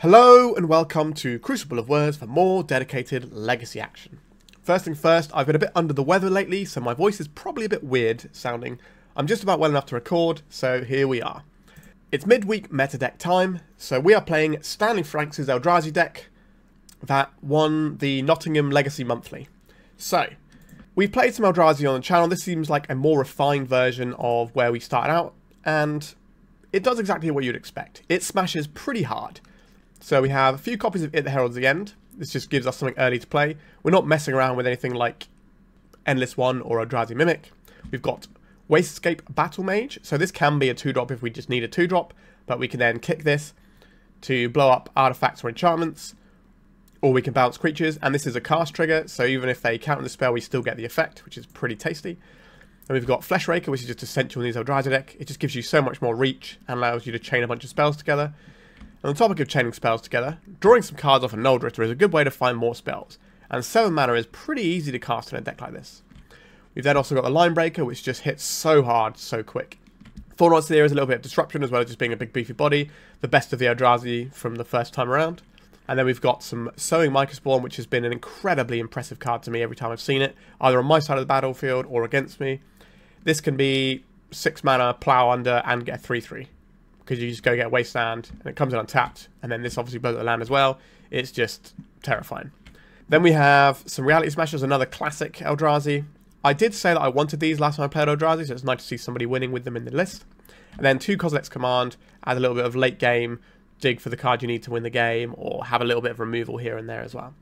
Hello and welcome to Crucible of Words for more dedicated legacy action. First thing first, I've been a bit under the weather lately, so my voice is probably a bit weird sounding. I'm just about well enough to record, so here we are. It's midweek meta deck time, so we are playing Stanley Franks' Eldrazi deck that won the Nottingham Legacy Monthly. So, we've played some Eldrazi on the channel. This seems like a more refined version of where we started out, and it does exactly what you'd expect. It smashes pretty hard. So we have a few copies of It the Heralds the End. This just gives us something early to play. We're not messing around with anything like Endless One or Eldrazi Mimic. We've got Wastescape Battlemage. So this can be a 2-drop if we just need a 2-drop, but we can then kick this to blow up artifacts or enchantments, or we can bounce creatures, and this is a cast trigger, so even if they counter the spell, we still get the effect, which is pretty tasty. And we've got Fleshraker, which is just essential in these Eldrazi deck. It just gives you so much more reach and allows you to chain a bunch of spells together. And on the topic of chaining spells together, drawing some cards off a Nulldrifter is a good way to find more spells, and 7 mana is pretty easy to cast in a deck like this. We've then also got the Linebreaker, which just hits so hard, so quick. Thought-Knot Seer is a little bit of disruption, as well as just being a big beefy body, the best of the Eldrazi from the first time around. And then we've got some Sowing Mycospawn, which has been an incredibly impressive card to me every time I've seen it, either on my side of the battlefield or against me. This can be 6 mana, plow under, and get a 3/3. Because you just go get Wasteland, and it comes in untapped, and then this obviously blows up the land as well. It's just terrifying. Then we have some Reality Smashers, another classic Eldrazi. I did say that I wanted these last time I played Eldrazi, so it's nice to see somebody winning with them in the list. And then 2 Kozilek's Command, add a little bit of late game, dig for the card you need to win the game, or have a little bit of removal here and there as well.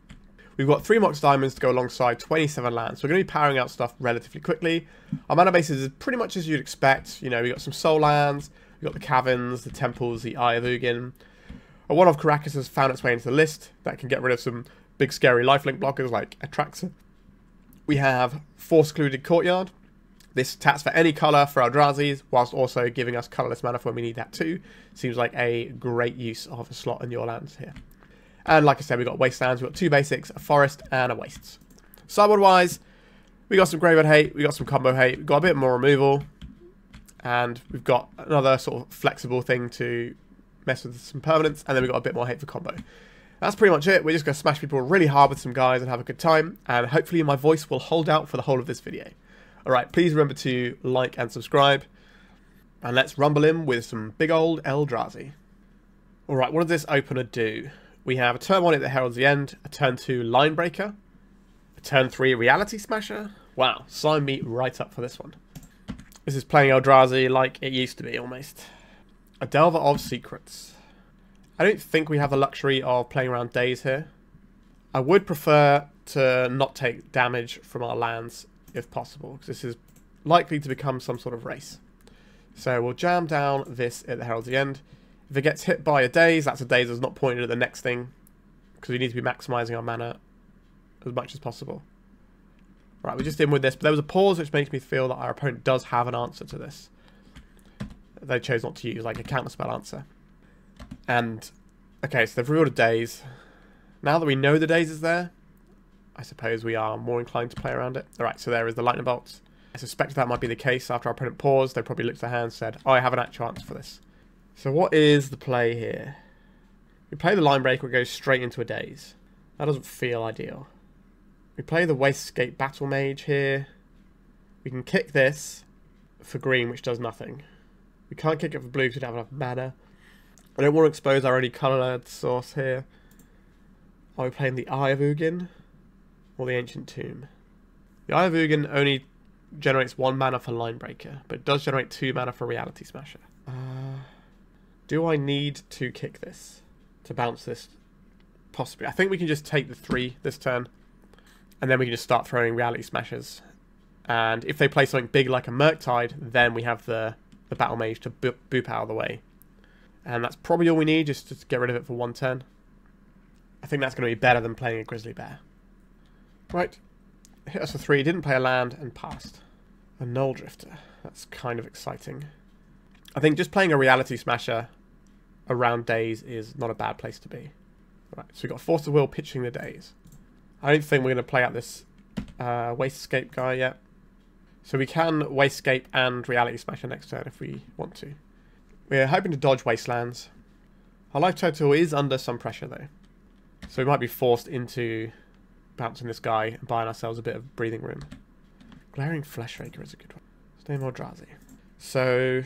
We've got 3 Mox Diamonds to go alongside 27 lands, so we're going to be powering out stuff relatively quickly. Our mana base is pretty much as you'd expect. You know, we've got some Soul lands, we've got the Caverns, the Temples, the Eye of Ugin. A one of Karakas has found its way into the list. That can get rid of some big scary lifelink blockers like Atraxa. We have 4 Secluded Courtyard. This taps for any colour for Eldrazi's, whilst also giving us colourless mana when we need that too. Seems like a great use of a slot in your lands here. And like I said, we've got Wastelands, we've got 2 basics, a Forest and a Wastes. Sideboard wise, we got some Graveyard Hate, we got some Combo Hate, we've got a bit more removal. And we've got another sort of flexible thing to mess with some permanents. And then we've got a bit more hate for combo. That's pretty much it. We're just going to smash people really hard with some guys and have a good time. And hopefully my voice will hold out for the whole of this video. Alright, please remember to like and subscribe. And let's rumble in with some big old Eldrazi. Alright, what does this opener do? We have a turn 1 at the Heralds the End. A turn 2 Linebreaker. A turn 3 Reality Smasher. Wow, sign me right up for this one. This is playing Eldrazi like it used to be, almost. A Delver of Secrets. I don't think we have the luxury of playing around days here. I would prefer to not take damage from our lands, if possible, because this is likely to become some sort of race. So we'll jam down this at the Herald's the End. If it gets hit by a daze, that's a daze that's not pointed at the next thing, because we need to be maximising our mana as much as possible. Right, we're just in with this, but there was a pause which makes me feel that our opponent does have an answer to this. They chose not to use, like, a counterspell answer. And, okay, so they've revealed a daze. Now that we know the daze is there, I suppose we are more inclined to play around it. Alright, so there is the lightning bolts. I suspect that might be the case. After our opponent paused, they probably looked at their hand and said, oh, I have an actual answer for this. So what is the play here? We play the Linebreaker, it goes straight into a daze. That doesn't feel ideal. We play the Wastescape Battlemage here. We can kick this for green, which does nothing. We can't kick it for blue because we don't have enough mana. I don't want to expose our only coloured source here. Are we playing the Eye of Ugin or the Ancient Tomb? The Eye of Ugin only generates 1 mana for Linebreaker, but it does generate 2 mana for Reality Smasher. Do I need to kick this to bounce this? Possibly. I think we can just take the 3 this turn. And then we can just start throwing Reality Smashers. And if they play something big like a Murktide, then we have the Battle Mage to boop out of the way. And that's probably all we need, just to get rid of it for 1 turn. I think that's going to be better than playing a Grizzly Bear. Right. Hit us for 3, didn't play a land, and passed. A Nulldrifter. That's kind of exciting. I think just playing a Reality Smasher around days is not a bad place to be. Right, so we've got Force of Will pitching the days. I don't think we're going to play out this Wastescape guy yet. So we can Wastescape and Reality Smasher next turn if we want to. We're hoping to dodge Wastelands. Our life total is under some pressure though. So we might be forced into bouncing this guy and buying ourselves a bit of breathing room. Glaring Fleshraker is a good one. Stay more Eldrazi. So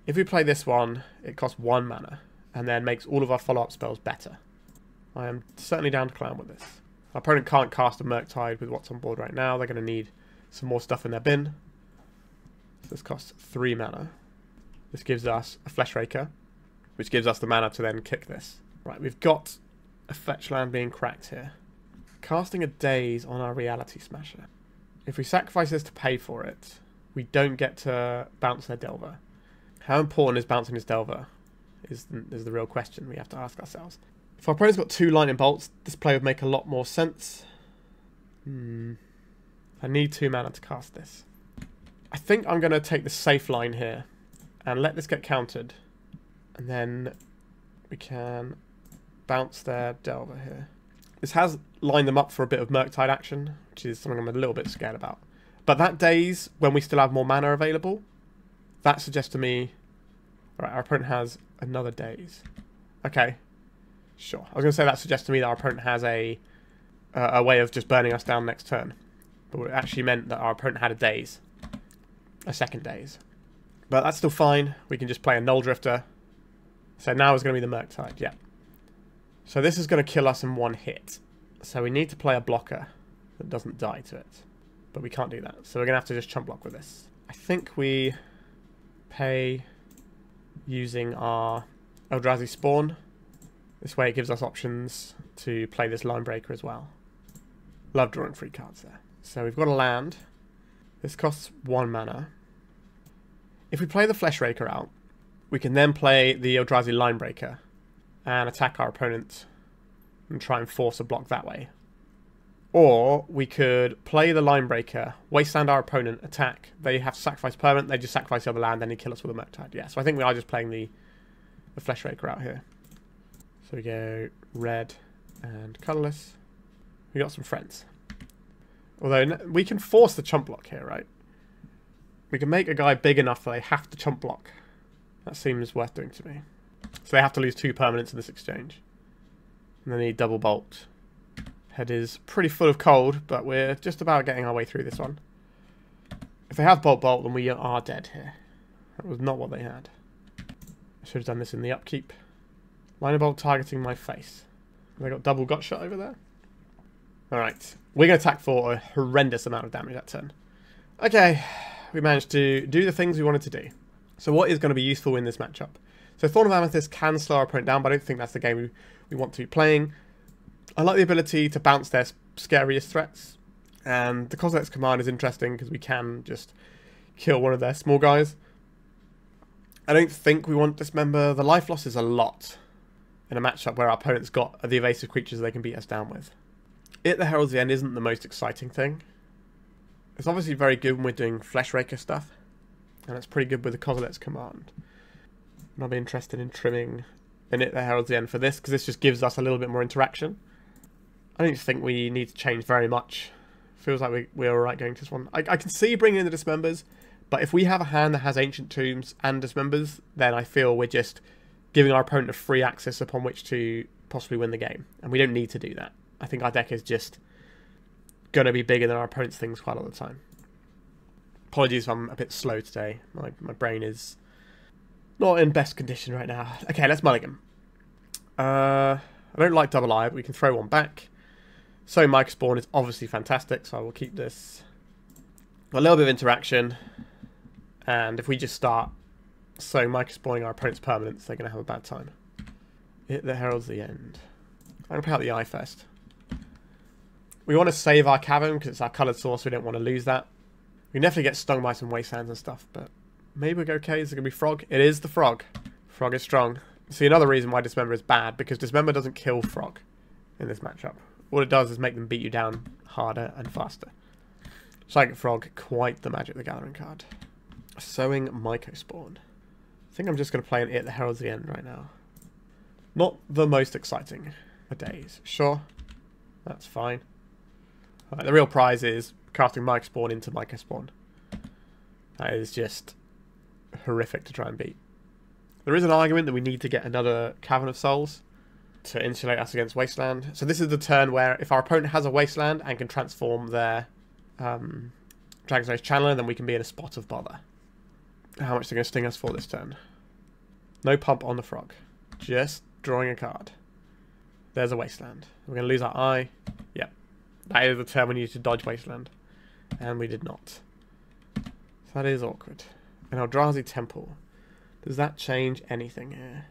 if we play this one, it costs 1 mana and then makes all of our follow-up spells better. I am certainly down to clown with this. Our opponent can't cast a Murktide with what's on board right now. They're going to need some more stuff in their bin. So this costs 3 mana. This gives us a Fleshraker, which gives us the mana to then kick this. Right, we've got a fetch land being cracked here. Casting a Daze on our Reality Smasher. If we sacrifice this to pay for it, we don't get to bounce their Delver. How important is bouncing this Delver is the real question we have to ask ourselves. If our opponent's got 2 lightning bolts, this play would make a lot more sense. I need 2 mana to cast this. I think I'm going to take the safe line here and let this get countered. And then we can bounce their Delver here. This has lined them up for a bit of Murktide action, which is something I'm a little bit scared about. But that Daze, when we still have more mana available, that suggests to me... Alright, our opponent has another Daze. Okay. Sure. I was going to say that suggests to me that our opponent has a way of just burning us down next turn. But it actually meant that our opponent had a Daze. A second Daze. But that's still fine. We can just play a Nulldrifter. So now it's going to be the Murktide, yeah. So this is going to kill us in 1 hit. So we need to play a blocker that doesn't die to it. But we can't do that. So we're going to have to just chump block with this. I think we pay using our Eldrazi Spawn. This way it gives us options to play this Linebreaker as well. Love drawing free cards there. So we've got a land. This costs 1 mana. If we play the Fleshraker out, we can then play the Eldrazi Linebreaker and attack our opponent and try and force a block that way. Or we could play the Linebreaker, wasteland our opponent, attack. They have to sacrifice permanent, they just sacrifice the other land, then they kill us with a Murktide. Yeah, so I think we are just playing the Fleshraker out here. So we go red and colourless. We got some friends. Although we can force the chump block here, right? We can make a guy big enough that they have to chump block. That seems worth doing to me. So they have to lose 2 permanents in this exchange. And then they need double bolt. Head is pretty full of cold, but we're just about getting our way through this one. If they have bolt, then we are dead here. That was not what they had. I should have done this in the upkeep. Lightning bolt targeting my face. Have they got double gut shot over there? Alright. We're going to attack for a horrendous amount of damage that turn. Okay. We managed to do the things we wanted to do. So what is going to be useful in this matchup? So Thorn of Amethyst can slow our opponent down, but I don't think that's the game we want to be playing. I like the ability to bounce their scariest threats. And the Kozilek's command is interesting because we can just kill one of their small guys. I don't think we want Dismember. The life loss is a lot in a matchup where our opponent's got the evasive creatures they can beat us down with. It the Heralds the End isn't the most exciting thing. It's obviously very good when we're doing Fleshraker stuff. And it's pretty good with the Kozilek's command. And I'll be interested in trimming in It the Heralds the End for this, because this just gives us a little bit more interaction. I don't think we need to change very much. Feels like we're alright going to this one. I can see bringing in the Dismembers, but if we have a hand that has Ancient Tombs and Dismembers, then I feel we're just giving our opponent a free access upon which to possibly win the game. And we don't need to do that. I think our deck is just going to be bigger than our opponent's things quite a lot of the time. Apologies if I'm a bit slow today. My brain is not in best condition right now. Okay, let's mulligan. I don't like double eye, but we can throw one back. Sowing Mycospawn is obviously fantastic, so I will keep this. A little bit of interaction. And if we just start Sowing Mycospawning our opponent's permanents, they're going to have a bad time. It the Heralds the End. I'm going to play out the eye first. We want to save our Cavern because it's our coloured source, so we don't want to lose that. We can definitely get stung by some wastelands and stuff, but maybe we're okay. Is it going to be Frog? It is the Frog. Frog is strong. See, another reason why Dismember is bad, because Dismember doesn't kill Frog in this matchup. All it does is make them beat you down harder and faster. Psychic Frog, quite the Magic the Gathering card. Sowing Mycospawn. I think I'm just going to play an It the Heralds the End right now. Not the most exciting for days. Sure, that's fine. Right, the real prize is casting Mycospawn into Mycospawn. That is just horrific to try and beat. There is an argument that we need to get another Cavern of Souls to insulate us against Wasteland. So this is the turn where if our opponent has a Wasteland and can transform their Dragon's Rage Channeler, then we can be in a spot of bother. How much are they going to sting us for this turn? No pump on the frog. Just drawing a card. There's a Wasteland. We're going to lose our eye. Yep. That is the turn we need to dodge Wasteland. And we did not. So that is awkward. An Eldrazi Temple. Does that change anything here?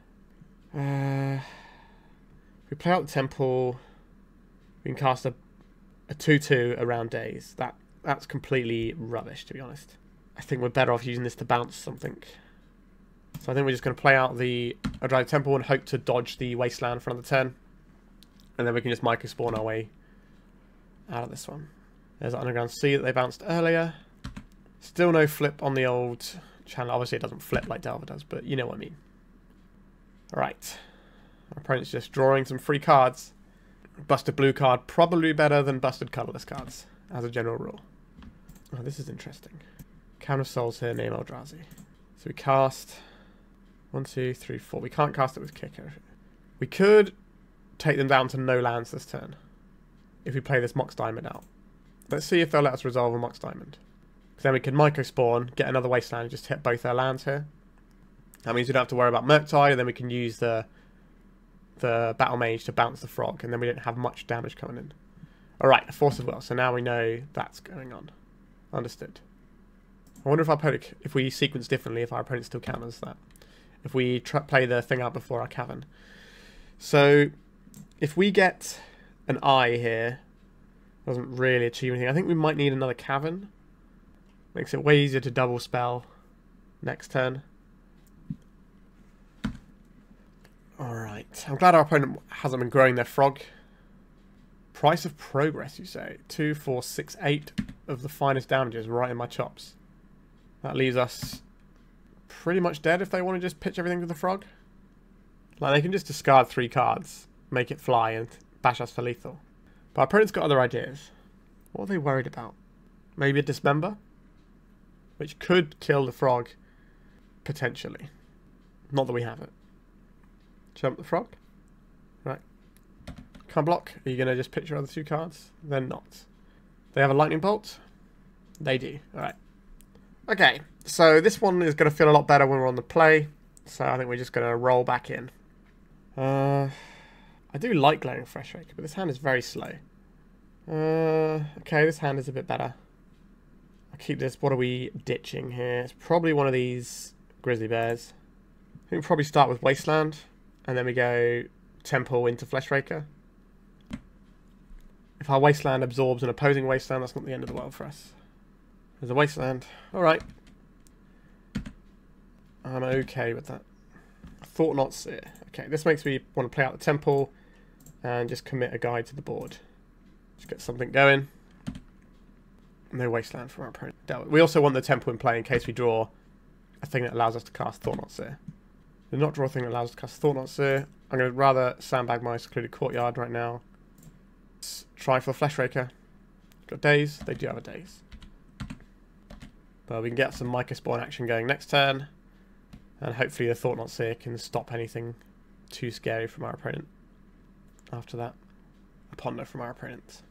If we play out the Temple, we can cast a 2/2 around days. That's completely rubbish, to be honest. I think we're better off using this to bounce something. So I think we're just going to play out the Eldrazi Temple and hope to dodge the Wasteland for another turn. And then we can just Mycospawn our way out of this one. There's the Underground Sea that they bounced earlier. Still no flip on the old channel. Obviously it doesn't flip like Delver does, but you know what I mean. Alright. Our opponent's just drawing some free cards. Busted blue card, probably better than busted colourless cards, as a general rule. Oh, this is interesting. Cavern of Souls here, name Eldrazi. So we cast 1, 2, 3, 4. We can't cast it with Kicker. We could take them down to no lands this turn if we play this Mox Diamond out. Let's see if they'll let us resolve a Mox Diamond. Because then we can Mycospawn, get another Wasteland, and just hit both their lands here. That means we don't have to worry about Murktide, and then we can use the Battlemage to bounce the frog, and then we don't have much damage coming in. Alright, a Force of Will, so now we know that's going on. Understood. I wonder if we sequence differently, if our opponent still counters that. If we play the thing out before our Cavern. So, if we get an Eye here, doesn't really achieve anything. I think we might need another Cavern. Makes it way easier to double spell next turn. Alright, I'm glad our opponent hasn't been growing their frog. Price of Progress, you say. 2, 4, 6, 8 of the finest damages right in my chops. That leaves us pretty much dead if they want to just pitch everything to the frog. Like, they can just discard 3 cards, make it fly, and bash us for lethal. But our opponent's got other ideas. What are they worried about? Maybe a Dismember? Which could kill the frog, potentially. Not that we have it. Jump the frog. Right. Can't block. Are you going to just pitch your other 2 cards? They're not. They have a Lightning Bolt? They do. Alright. Okay. So this one is going to feel a lot better when we're on the play. So I think we're just going to roll back in. I do like Glaring Fleshraker, but this hand is very slow. Okay, this hand is a bit better. I'll keep this. What are we ditching here? It's probably one of these Grizzly Bears. I think we'll probably start with Wasteland. And then we go Temple into Fleshraker. If our Wasteland absorbs an opposing Wasteland, that's not the end of the world for us. There's a Wasteland. Alright. I'm okay with that. Thought-Knot Seer. Okay, this makes me want to play out the Temple and just commit a guide to the board. Just get something going. No Wasteland from our opponent. We also want the Temple in play in case we draw a thing that allows us to cast Thought-Knot Seer. The not draw thing that allows us to cast Thought-Knot Seer. I'm going to rather sandbag my Secluded Courtyard right now. Let's try for Fleshraker. Got days? They do have a days. But we can get some Mycospawn action going next turn. And hopefully the Thought-Knot Seer can stop anything too scary from our opponent. After that, a Ponder from our opponent.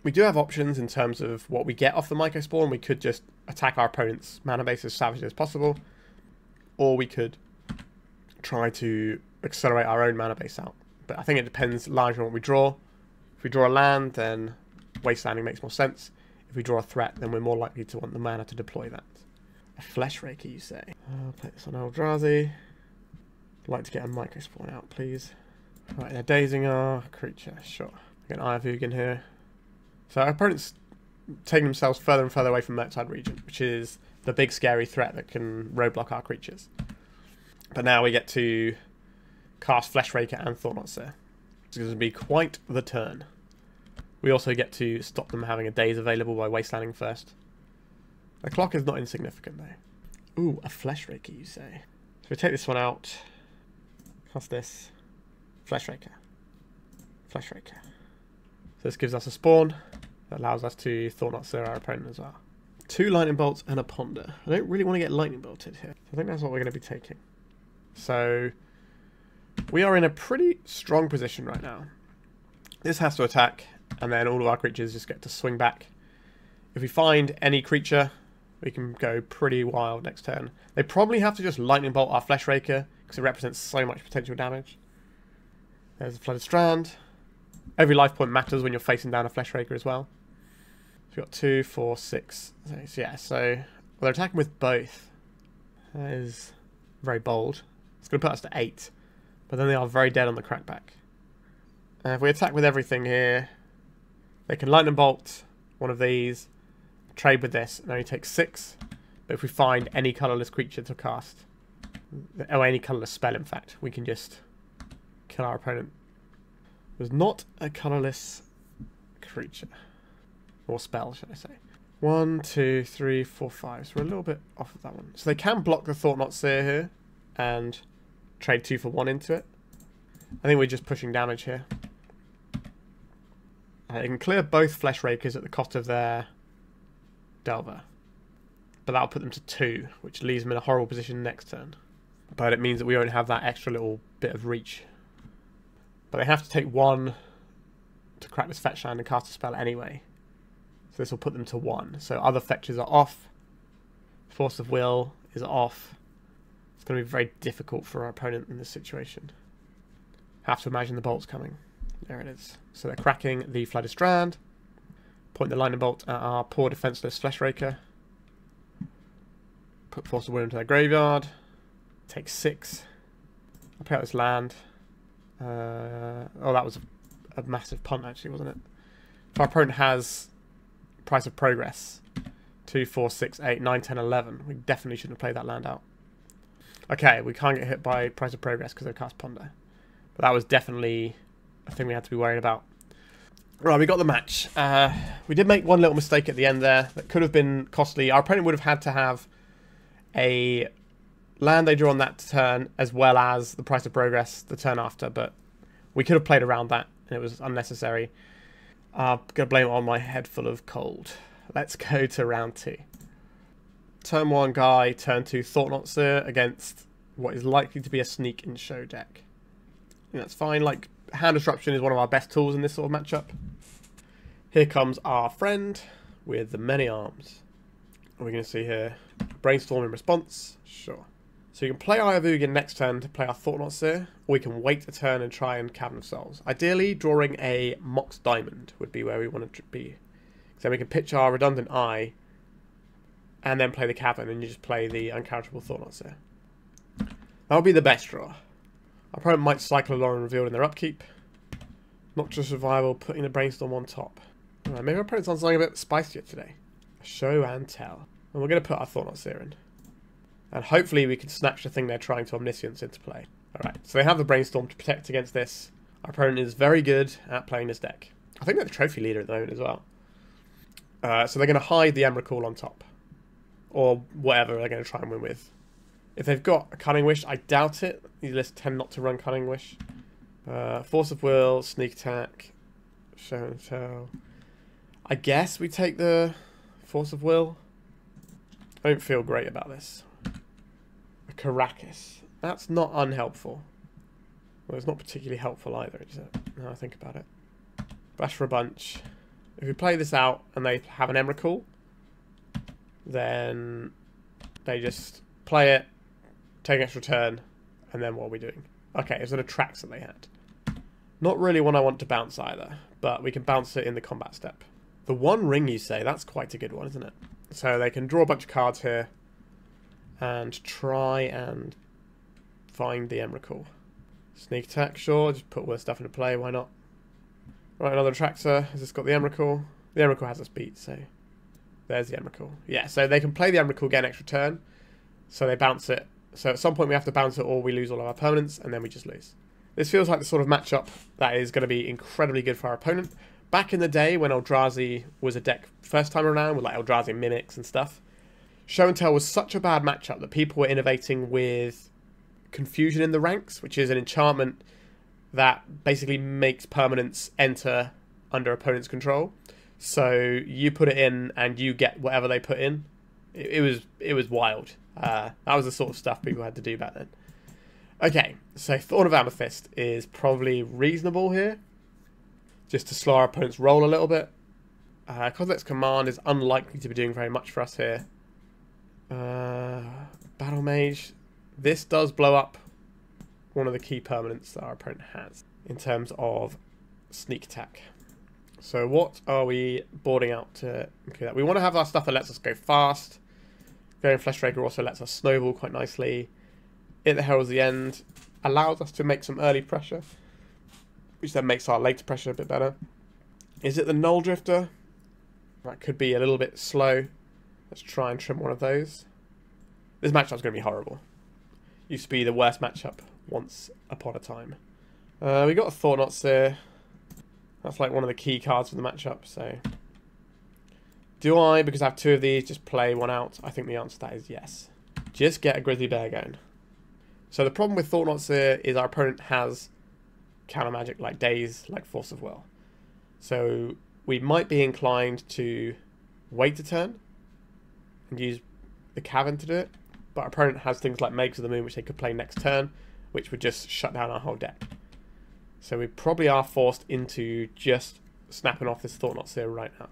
We do have options in terms of what we get off the Mycospawn. We could just attack our opponent's mana base as savagely as possible. Or we could try to accelerate our own mana base out. But I think it depends largely on what we draw. If we draw a land, then Wastelanding makes more sense. If we draw a threat, then we're more likely to want the mana to deploy that. A Fleshraker, you say? I'll play this on Eldrazi. I'd like to get a Mycospawn out, please. Right, they're dazing our creature. Sure. Get an Eye of Ugin here. So our opponent's taking themselves further and further away from Murktide region, which is the big scary threat that can roadblock our creatures. But now we get to cast Fleshraker and Thought-Knot Seer. It's going to be quite the turn. We also get to stop them having a daze available by Wastelanding first. The clock is not insignificant though. Ooh, a Fleshraker, you say? So we take this one out. Cast this. Fleshraker. Fleshraker. So this gives us a spawn that allows us to Thought-Knot Seer our opponent as well. 2 Lightning Bolts and a Ponder. I don't really want to get Lightning Bolted here. I think that's what we're going to be taking. So we are in a pretty strong position right now. This has to attack, and then all of our creatures just get to swing back. If we find any creature, we can go pretty wild next turn. They probably have to just lightning bolt our Fleshraker, because it represents so much potential damage. There's a Flooded Strand. Every life point matters when you're facing down a Fleshraker as well. So we've got 2, 4, 6. Yeah, so they're attacking with both. That is very bold. It's going to put us to 8. But then they are very dead on the crackback. If we attack with everything here, they can lightning bolt one of these, trade with this, and only take 6. But if we find any colourless creature to cast, or any colourless spell in fact, we can just kill our opponent. It was not a colourless creature. Or spell, should I say. 1, 2, 3, 4, 5. So we're a little bit off of that one. So they can block the Thought-Knot Seer here and trade 2 for 1 into it. I think we're just pushing damage here. They can clear both Fleshrakers at the cost of their Delver. But that'll put them to 2, which leaves them in a horrible position next turn. But it means that we won't have that extra little bit of reach. But they have to take 1 to crack this fetch land and cast a spell anyway. So this will put them to 1. So other fetches are off. Force of Will is off. It's going to be very difficult for our opponent in this situation. Have to imagine the bolt's coming. There it is. So they're cracking the Flooded Strand. Point the lightning bolt at our poor defenseless Fleshraker. Put Force of Will into their graveyard. Take 6. I'll play out this land. Oh, that was a massive punt actually, wasn't it? If our opponent has Price of Progress, 2, 4, 6, 8, 9, 10, 11, we definitely shouldn't have played that land out. Okay, we can't get hit by Price of Progress because they cast Ponder. But that was definitely a thing we had to be worried about. Right, we got the match. We did make one little mistake at the end there that could have been costly. Our opponent would have had to have a land they draw on that turn as well as the Price of Progress the turn after, but we could have played around that and it was unnecessary. I'm going to blame it on my head full of cold. Let's go to round 2. Turn 1 Guy, turn 2 Thought-Knot Seer against what is likely to be a sneak and show deck. And that's fine. Like, hand disruption is one of our best tools in this sort of matchup. Here comes our friend with the many arms. What are we going to see here? Brainstorm in response. Sure. So you can play Eye of Ugin next turn to play our Thought-Knot Seer, or we can wait a turn and try and Cavern of Souls. Ideally, drawing a Mox Diamond would be where we want to be. So we can pitch our redundant Eye, and then play the Cavern, and you just play the uncounterable Thought-Knot Seer. That would be the best draw. Our opponent might cycle along and reveal in their upkeep. Nocturne Survival, putting the Brainstorm on top. Right, maybe our opponent's on something a bit spicier today. Show and tell. And we're going to put our Thought-Knot Seer in. And hopefully we can snatch the thing they're trying to Omniscience into play. Alright, so they have the Brainstorm to protect against this. Our opponent is very good at playing this deck. I think they're the trophy leader at the moment as well. So they're going to hide the Emrakul on top. Or whatever they're going to try and win with. If they've got a Cunning Wish, I doubt it. These lists tend not to run Cunning Wish. Force of Will, Sneak Attack, Show and Tell. I guess we take the Force of Will. I don't feel great about this. A Karakas. That's not unhelpful. Well, it's not particularly helpful either, is it? Now I think about it. Bash for a bunch. If we play this out and they have an Emrakul, then they just play it, take an extra turn, and then what are we doing? Okay, it's an Attracts that they had. Not really one I want to bounce either, but we can bounce it in the combat step. The One Ring, you say, that's quite a good one, isn't it? So they can draw a bunch of cards here and try and find the Emrakul. Sneak Attack, sure, just put all this stuff into play, why not? Right, another Attractor. Has this got the Emrakul? The Emrakul has us beat, so there's the Emrakul. Yeah, so they can play the Emrakul, get an extra turn, so they bounce it. So at some point we have to bounce it or we lose all of our opponents and then we just lose. This feels like the sort of matchup that is going to be incredibly good for our opponent. Back in the day when Eldrazi was a deck first time around with like Eldrazi Mimics and stuff, Show and Tell was such a bad matchup that people were innovating with Confusion in the Ranks, which is an enchantment that basically makes permanents enter under opponent's control. So you put it in and you get whatever they put in. It was wild. That was the sort of stuff people had to do back then. Okay, so Thorn of Amethyst is probably reasonable here. Just to slow our opponent's roll a little bit. Kozilek's Command is unlikely to be doing very much for us here. Battlemage. This does blow up one of the key permanents that our opponent has in terms of sneak attack. So what are we boarding out to include that? We want to have our stuff that lets us go fast. Glaring Fleshraker also lets us snowball quite nicely. It the heralds the end allows us to make some early pressure, which then makes our later pressure a bit better. Is it the Nulldrifter? That could be a little bit slow. Let's try and trim one of those. This matchup's going to be horrible. Used to be the worst matchup once upon a time. We got a Thought-Knot Seer. That's like one of the key cards for the matchup. So, do I, because I have two of these, just play one out? I think the answer to that is yes. Just get a Grizzly Bear going. So the problem with Thought-Knot Seer is our opponent has counter magic like Daze, like Force of Will. So we might be inclined to wait a turn and use the Cavern to do it. But our opponent has things like Makes of the Moon, which they could play next turn, which would just shut down our whole deck. So we probably are forced into just snapping off this Thought-Knot Seer right now.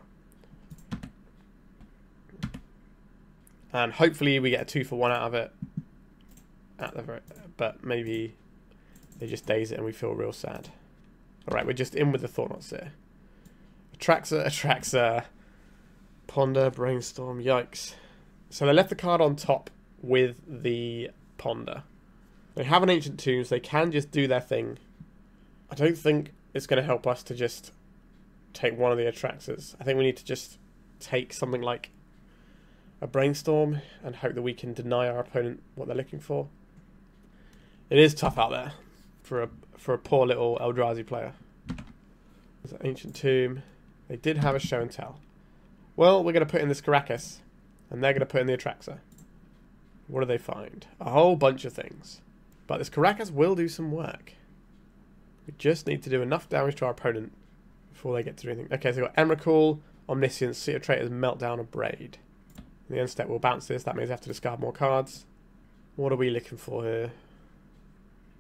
And hopefully we get a 2-for-1 out of it. But maybe they just daze it and we feel real sad. Alright, we're just in with the Thought-Knot Seer. Atraxa, Ponder, Brainstorm, yikes. So they left the card on top with the Ponder. They have an Ancient Tombs, they can just do their thing. I don't think it's going to help us to just take one of the Atraxas. I think we need to just take something like a Brainstorm and hope that we can deny our opponent what they're looking for. It is tough out there for a poor little Eldrazi player. There's an Ancient Tomb. They did have a Show and Tell. Well, we're going to put in this Karakas, and they're going to put in the Atraxa. What do they find? A whole bunch of things. But this Karakas will do some work. We just need to do enough damage to our opponent before they get to do anything. Okay, so we've got Emrakul, Omniscience, City of Traitors, Meltdown, and Braid. In the end step, we'll bounce this. That means we have to discard more cards. What are we looking for here?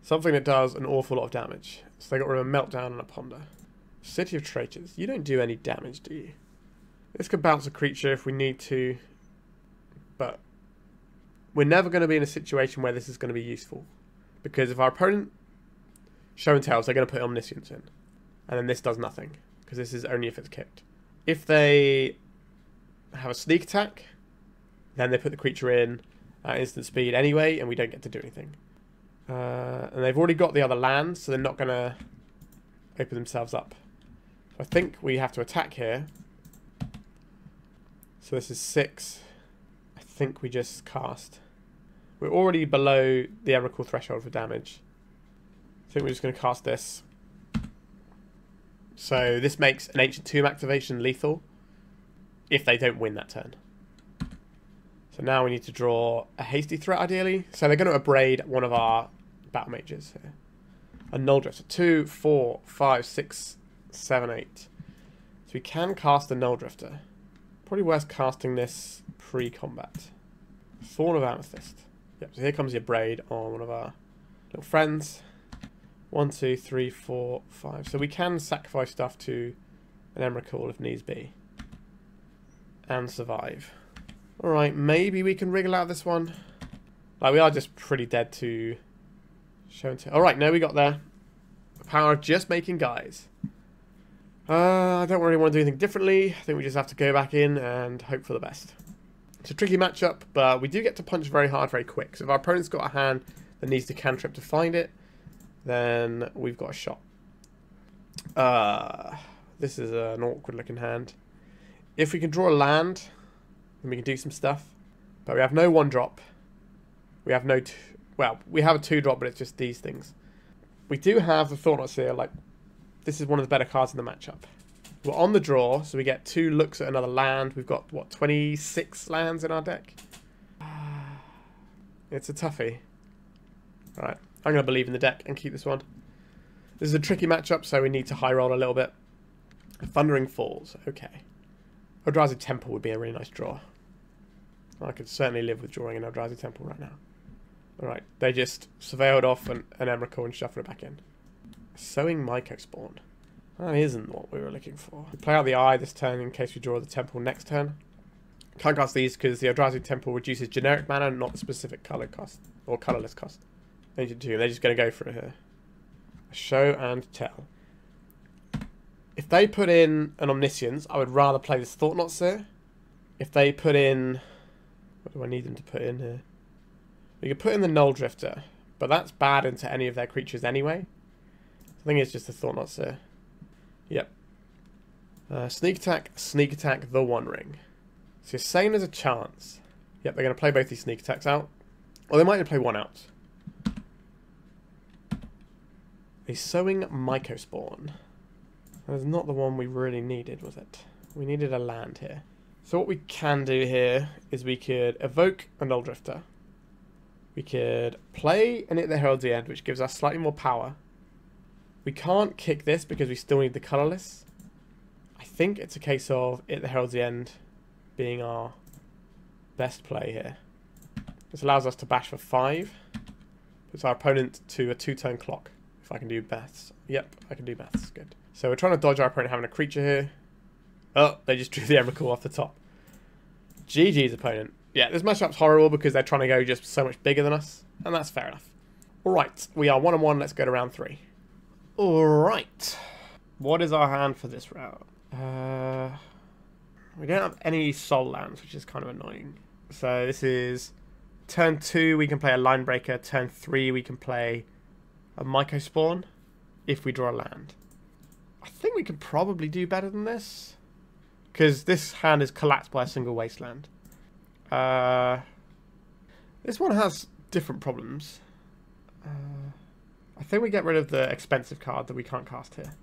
Something that does an awful lot of damage. So they got rid of a Meltdown and a Ponder. City of Traitors. You don't do any damage, do you? This could bounce a creature if we need to. But we're never going to be in a situation where this is going to be useful. Because if our opponent Show and Tells, they're going to put Omniscience in. And then this does nothing. Because this is only if it's kicked. If they have a sneak attack, then they put the creature in at instant speed anyway, and we don't get to do anything. And they've already got the other land, so they're not going to open themselves up. So I think we have to attack here. So this is 6. I think we just cast. We're already below the Emrakul threshold for damage. I think we're just going to cast this. So this makes an Ancient Tomb activation lethal if they don't win that turn. So now we need to draw a hasty threat, ideally. So they're going to abrade one of our battle mages here. A Nulldrifter. 2, 4, 5, 6, 7, 8. So we can cast a Nulldrifter. Probably worth casting this pre-combat. Thorn of Amethyst. Yep, so here comes the abrade on one of our little friends. 1, 2, 3, 4, 5. So we can sacrifice stuff to an Emrakul if needs be. And survive. Alright, maybe we can wriggle out of this one. Like, we are just pretty dead to Show and Tell. Alright, no, we got there. The power of just making guys. I don't really want to do anything differently. I think we just have to go back in and hope for the best. It's a tricky matchup, but we do get to punch very hard, very quick. So if our opponent's got a hand that needs to cantrip to find it, then we've got a shot. This is an awkward looking hand. If we can draw a land, then we can do some stuff. But we have no 1-drop. We have no... well, we have a 2-drop, but it's just these things. We do have the Thought-Knot Seer. Like, this is one of the better cards in the matchup. We're on the draw, so we get 2 looks at another land. We've got, what, 26 lands in our deck? It's a toughie. Alright, I'm going to believe in the deck and keep this one. This is a tricky matchup, so we need to high roll a little bit. Thundering Falls, okay. Eldrazi Temple would be a really nice draw. I could certainly live with drawing an Eldrazi Temple right now. Alright, they just surveilled off an Emrakul and shuffled it back in. Sowing Mycospawn. That isn't what we were looking for. We play out the Eye this turn in case we draw the Temple next turn. Can't cast these because the Eldrazi Temple reduces generic mana, not the specific colour cost, or colourless cost. They're just going to go for it here. Show and tell. If they put in an Omniscience, I would rather play this Thought-Knot Seer. If they put in... What do I need them to put in here? We could put in the Nulldrifter, but that's bad into any of their creatures anyway. I think it's just the Thought-Knot Seer. Yep. Sneak attack, the One Ring. So you're saying there's a chance. Yep, they're going to play both these sneak attacks out. Or they might even play one out. A Sowing Mycospawn. That's not the one we really needed, was it? We needed a land here. So what we can do here is we could evoke a Nulldrifter. We could play an It the Heralds End, which gives us slightly more power. We can't kick this because we still need the colourless. I think it's a case of It the Heralds End being our best play here. This allows us to bash for 5. Puts our opponent to a 2-turn clock. If I can do maths. Yep, I can do maths. Good. So we're trying to dodge our opponent having a creature here. Oh, they just drew the Emrakul off the top. GG's opponent. Yeah, this matchup's horrible because they're trying to go just so much bigger than us. And that's fair enough. Alright, we are 1-1. Let's go to round 3. Alright. What is our hand for this round? We don't have any soul lands, which is kind of annoying. So this is turn 2, we can play a Linebreaker. Turn 3, we can play a Mycospawn if we draw a land. I think we could probably do better than this, because this hand is collapsed by a single Wasteland. This one has different problems. I think we get rid of the expensive card that we can't cast here.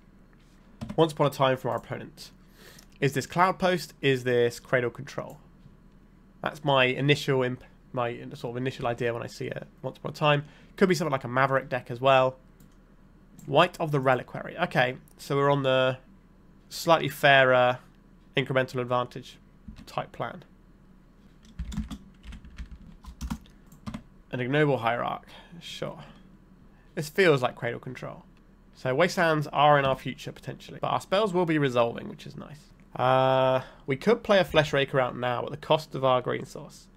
Once Upon a Time from our opponent. Is this Cloud Post? Is this Cradle Control? That's my initial sort of initial idea when I see it. Once Upon a Time. Could be something like a Maverick deck as well. White of the Reliquary. Okay, so we're on the slightly fairer incremental advantage type plan. An Ignoble Hierarch. Sure. This feels like Cradle Control. So Wastelands are in our future potentially. But our spells will be resolving, which is nice. We could play a Fleshraker out now at the cost of our green source.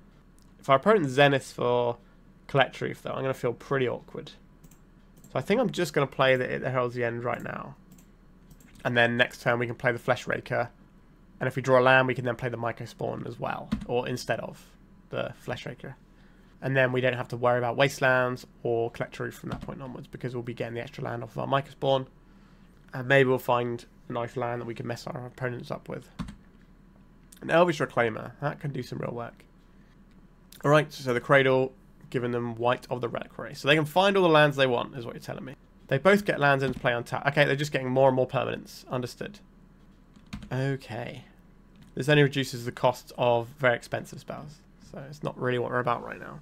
If our opponent Zeniths for Collect Roof, though, I'm going to feel pretty awkward. So I think I'm just going to play the Herald's End right now. And then next turn we can play the Fleshraker. And if we draw a land, we can then play the Mycospawn as well. Or instead of the Fleshraker. And then we don't have to worry about Wastelands or Collect Roof from that point onwards, because we'll be getting the extra land off of our Mycospawn. And maybe we'll find a nice land that we can mess our opponents up with. An Elvish Reclaimer. That can do some real work. Alright, so the Cradle, giving them White of the Reliquary. So they can find all the lands they want, is what you're telling me. They both get lands into play on tap. Okay, they're just getting more and more permanents. Understood. Okay. This only reduces the cost of very expensive spells. So it's not really what we're about right now.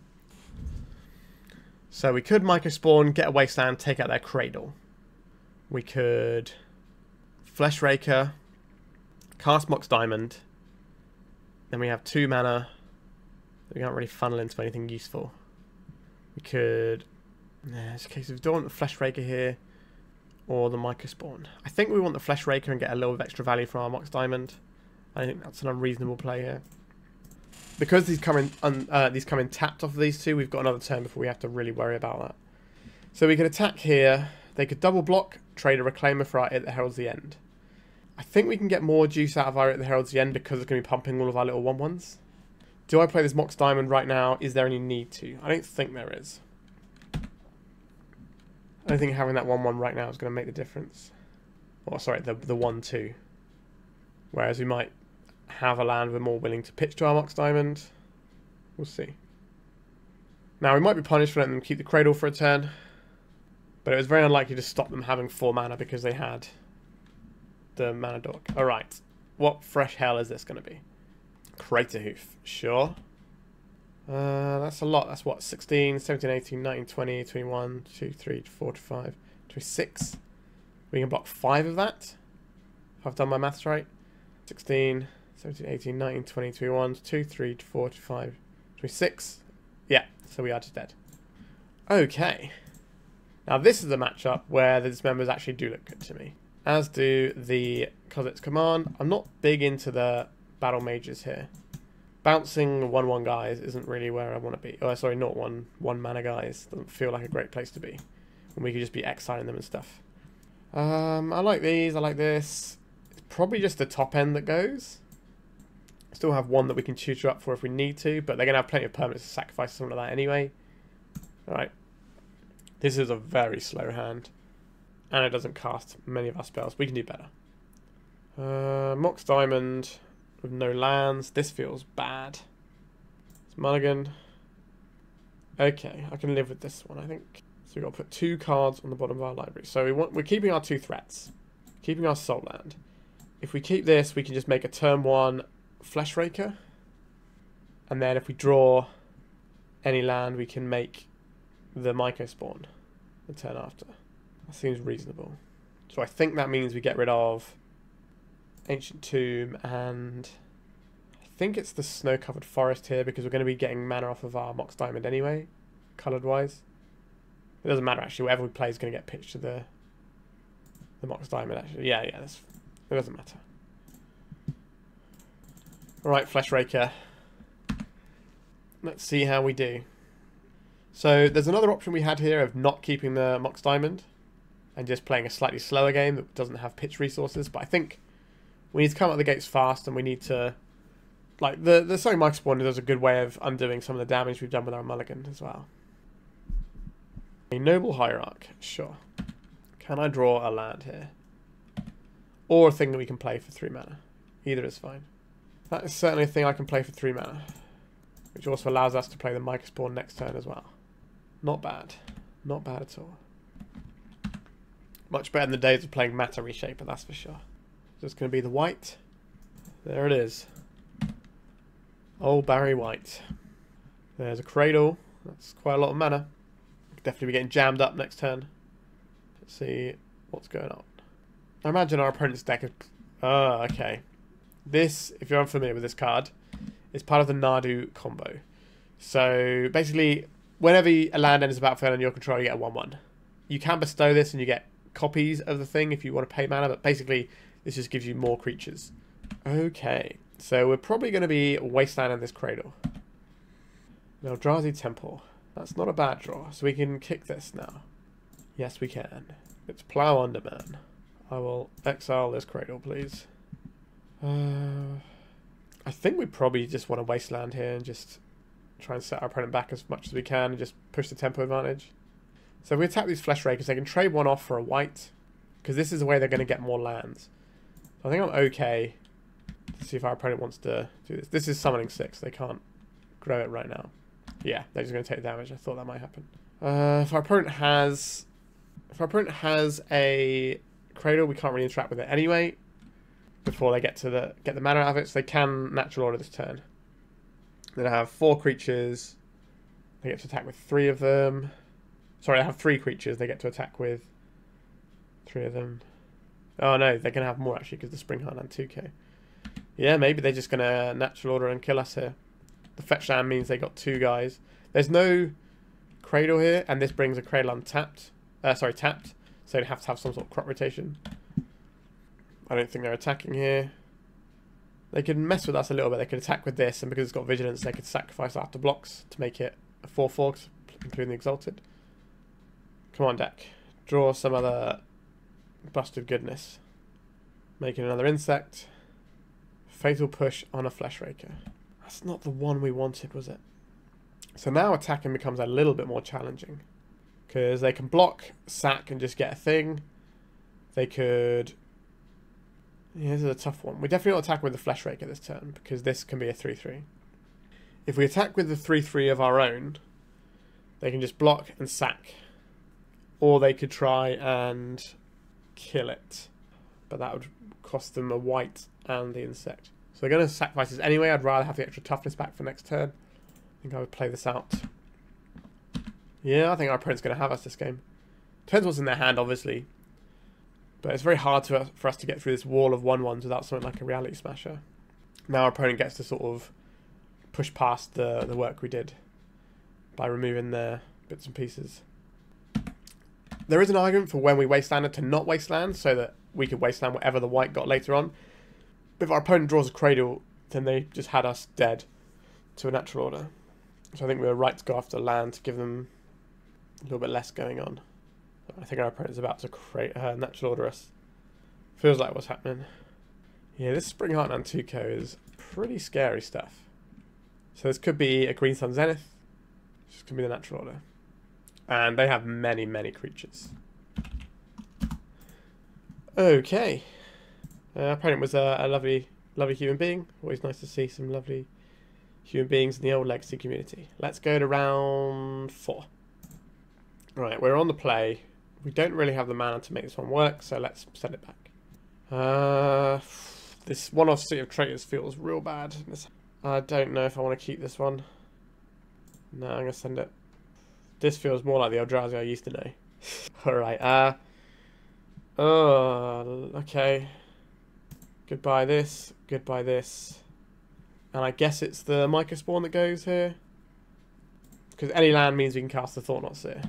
So we could Mycospawn, get a Wasteland, take out their Cradle. We could Fleshraker, cast Mox Diamond. Then we have 2 mana. We can't really funnel into anything useful. We could... it's a case of do I want the Fleshraker here or the Mycospawn. I think we want the Fleshraker and get a little bit of extra value from our Mox Diamond. I think that's an unreasonable play here. Because these come in tapped off of these two, we've got another turn before we have to really worry about that. So we could attack here. They could double block, trade a Reclaimer for our It the Heralds End. I think we can get more juice out of our It the Heralds End because it's going to be pumping all of our little 1/1s. Do I play this Mox Diamond right now? Is there any need to? I don't think there is. I don't think having that 1/1 right now is going to make the difference. Or sorry, the 1/2. Whereas we might have a land we're more willing to pitch to our Mox Diamond. We'll see. Now, we might be punished for letting them keep the Cradle for a turn. But it was very unlikely to stop them having 4 mana because they had the mana dork. Alright. What fresh hell is this going to be? Crater Hoof. Sure. That's a lot. That's what? 16, 17, 18, 19, 20, 21, 2, 3, 4, 5, 26. We can block 5 of that. If I've done my maths right. 16, 17, 18, 19, 20, 21, 2, 3, 4, 5, 26. Yeah, so we are just dead. Okay. Now this is a matchup where the Dismembers actually do look good to me. As do the Kozilek's Command. I'm not big into the Battle Mages here. Bouncing 1/1 guys isn't really where I want to be. Oh, sorry, not one mana guys. Doesn't feel like a great place to be. When we could just be exiling them and stuff. I like these, I like this. It's probably just the top end that goes. Still have one that we can tutor up for if we need to, but they're going to have plenty of permanents to sacrifice something like that anyway. Alright. This is a very slow hand. And it doesn't cast many of our spells. We can do better. Mox Diamond with no lands. This feels bad. It's mulligan. Okay, I can live with this one, I think. So we've got to put 2 cards on the bottom of our library. So we're keeping our 2 threats. Keeping our Soul Land. If we keep this, we can just make a turn 1 Fleshraker. And then if we draw any land, we can make the Mycospawn the turn after. That seems reasonable. So I think that means we get rid of Ancient Tomb, and I think it's the Snow-Covered Forest here, because we're going to be getting mana off of our Mox Diamond anyway, coloured-wise. It doesn't matter, actually. Whatever we play is going to get pitched to the Mox Diamond, actually. Yeah, it doesn't matter. Alright, Fleshraker. Let's see how we do. So there's another option we had here of not keeping the Mox Diamond and just playing a slightly slower game that doesn't have pitch resources, but I think we need to come out the gates fast, and we need to, like, the Sowing Mycospawn does a good way of undoing some of the damage we've done with our mulligan as well. A Noble Hierarch, sure. Can I draw a land here? Or a thing that we can play for 3 mana. Either is fine. That is certainly a thing I can play for 3 mana, which also allows us to play the Mycospawn next turn as well. Not bad. Not bad at all. Much better than the days of playing Matter Reshaper, that's for sure. So it's going to be the white. There it is. Old Barry White. There's a Cradle. That's quite a lot of mana. Could definitely be getting jammed up next turn. Let's see what's going on. I imagine our opponent's deck is... Oh, okay. This, if you're unfamiliar with this card, is part of the Nadu combo. So basically, whenever a land enters the battlefield under your control, you get a 1/1. You can bestow this and you get copies of the thing if you want to pay mana, but basically this just gives you more creatures. Okay, so we're probably going to be Wasteland in this Cradle. Now, Eldrazi Temple. That's not a bad draw, so we can kick this now. Yes, we can. It's Plough Underman. I will exile this Cradle, please. I think we probably just want to Wasteland here and just try and set our opponent back as much as we can and just push the tempo advantage. So if we attack these Fleshrakers, they can trade one off for a white, because this is the way they're going to get more lands. So I think I'm okay to see if our opponent wants to do this. This is summoning 6, they can't grow it right now. Yeah, they're just going to take damage. I thought that might happen. If our opponent has a Cradle, we can't really interact with it anyway before they get the mana out of it, so they can natural order this turn. Then I have 4 creatures. They get to attack with 3 of them. Sorry, I have 3 creatures. They get to attack with 3 of them. Oh no, they're going to have more actually because the Spring Heartland 2k. Yeah, maybe they're just going to natural order and kill us here. The fetch land means they got 2 guys. There's no Cradle here, and this brings a Cradle untapped. Tapped. So they have to have some sort of crop rotation. I don't think they're attacking here. They could mess with us a little bit. They could attack with this, and because it's got Vigilance, they could sacrifice after blocks to make it a 4/4, including the Exalted. Come on, deck. Draw some other busted goodness. Making another insect. Fatal Push on a Fleshraker. That's not the one we wanted, was it? So now attacking becomes a little bit more challenging, because they can block, sack, and just get a thing. They could... Yeah, this is a tough one. We definitely don't attack with the Fleshraker this turn, because this can be a 3/3. If we attack with the 3/3 of our own, they can just block and sack. Or they could try and kill it. But that would cost them a white and the insect. So they're going to sacrifice this anyway. I'd rather have the extra toughness back for next turn. I think I would play this out. Yeah, I think our opponent's going to have us this game. Depends what's in their hand, obviously. But it's very hard for us to get through this wall of 1/1s without something like a Reality Smasher. Now our opponent gets to sort of push past the work we did by removing their bits and pieces. There is an argument for when we wastelanded to not wasteland, so that we could wasteland whatever the white got later on. But if our opponent draws a cradle, then they just had us dead to a natural order. So I think we were right to go after land to give them a little bit less going on. I think our opponent's about to create natural order us. Feels like what's happening. Yeah, this Spring Heartland Tuco is pretty scary stuff. So this could be a Green Sun Zenith. This could be the natural order. And they have many, many creatures. Okay. Our opponent was a lovely, lovely human being. Always nice to see some lovely human beings in the old Legacy community. Let's go to round 4. Right, we're on the play. We don't really have the mana to make this one work, so let's send it back. This one off City of Traitors feels real bad. I don't know if I want to keep this one. No, I'm going to send it. This feels more like the Eldrazi I used to know. Alright, okay. Goodbye this, goodbye this. And I guess it's the Mycospawn that goes here. Because any land means we can cast the Thought-Knot Seer.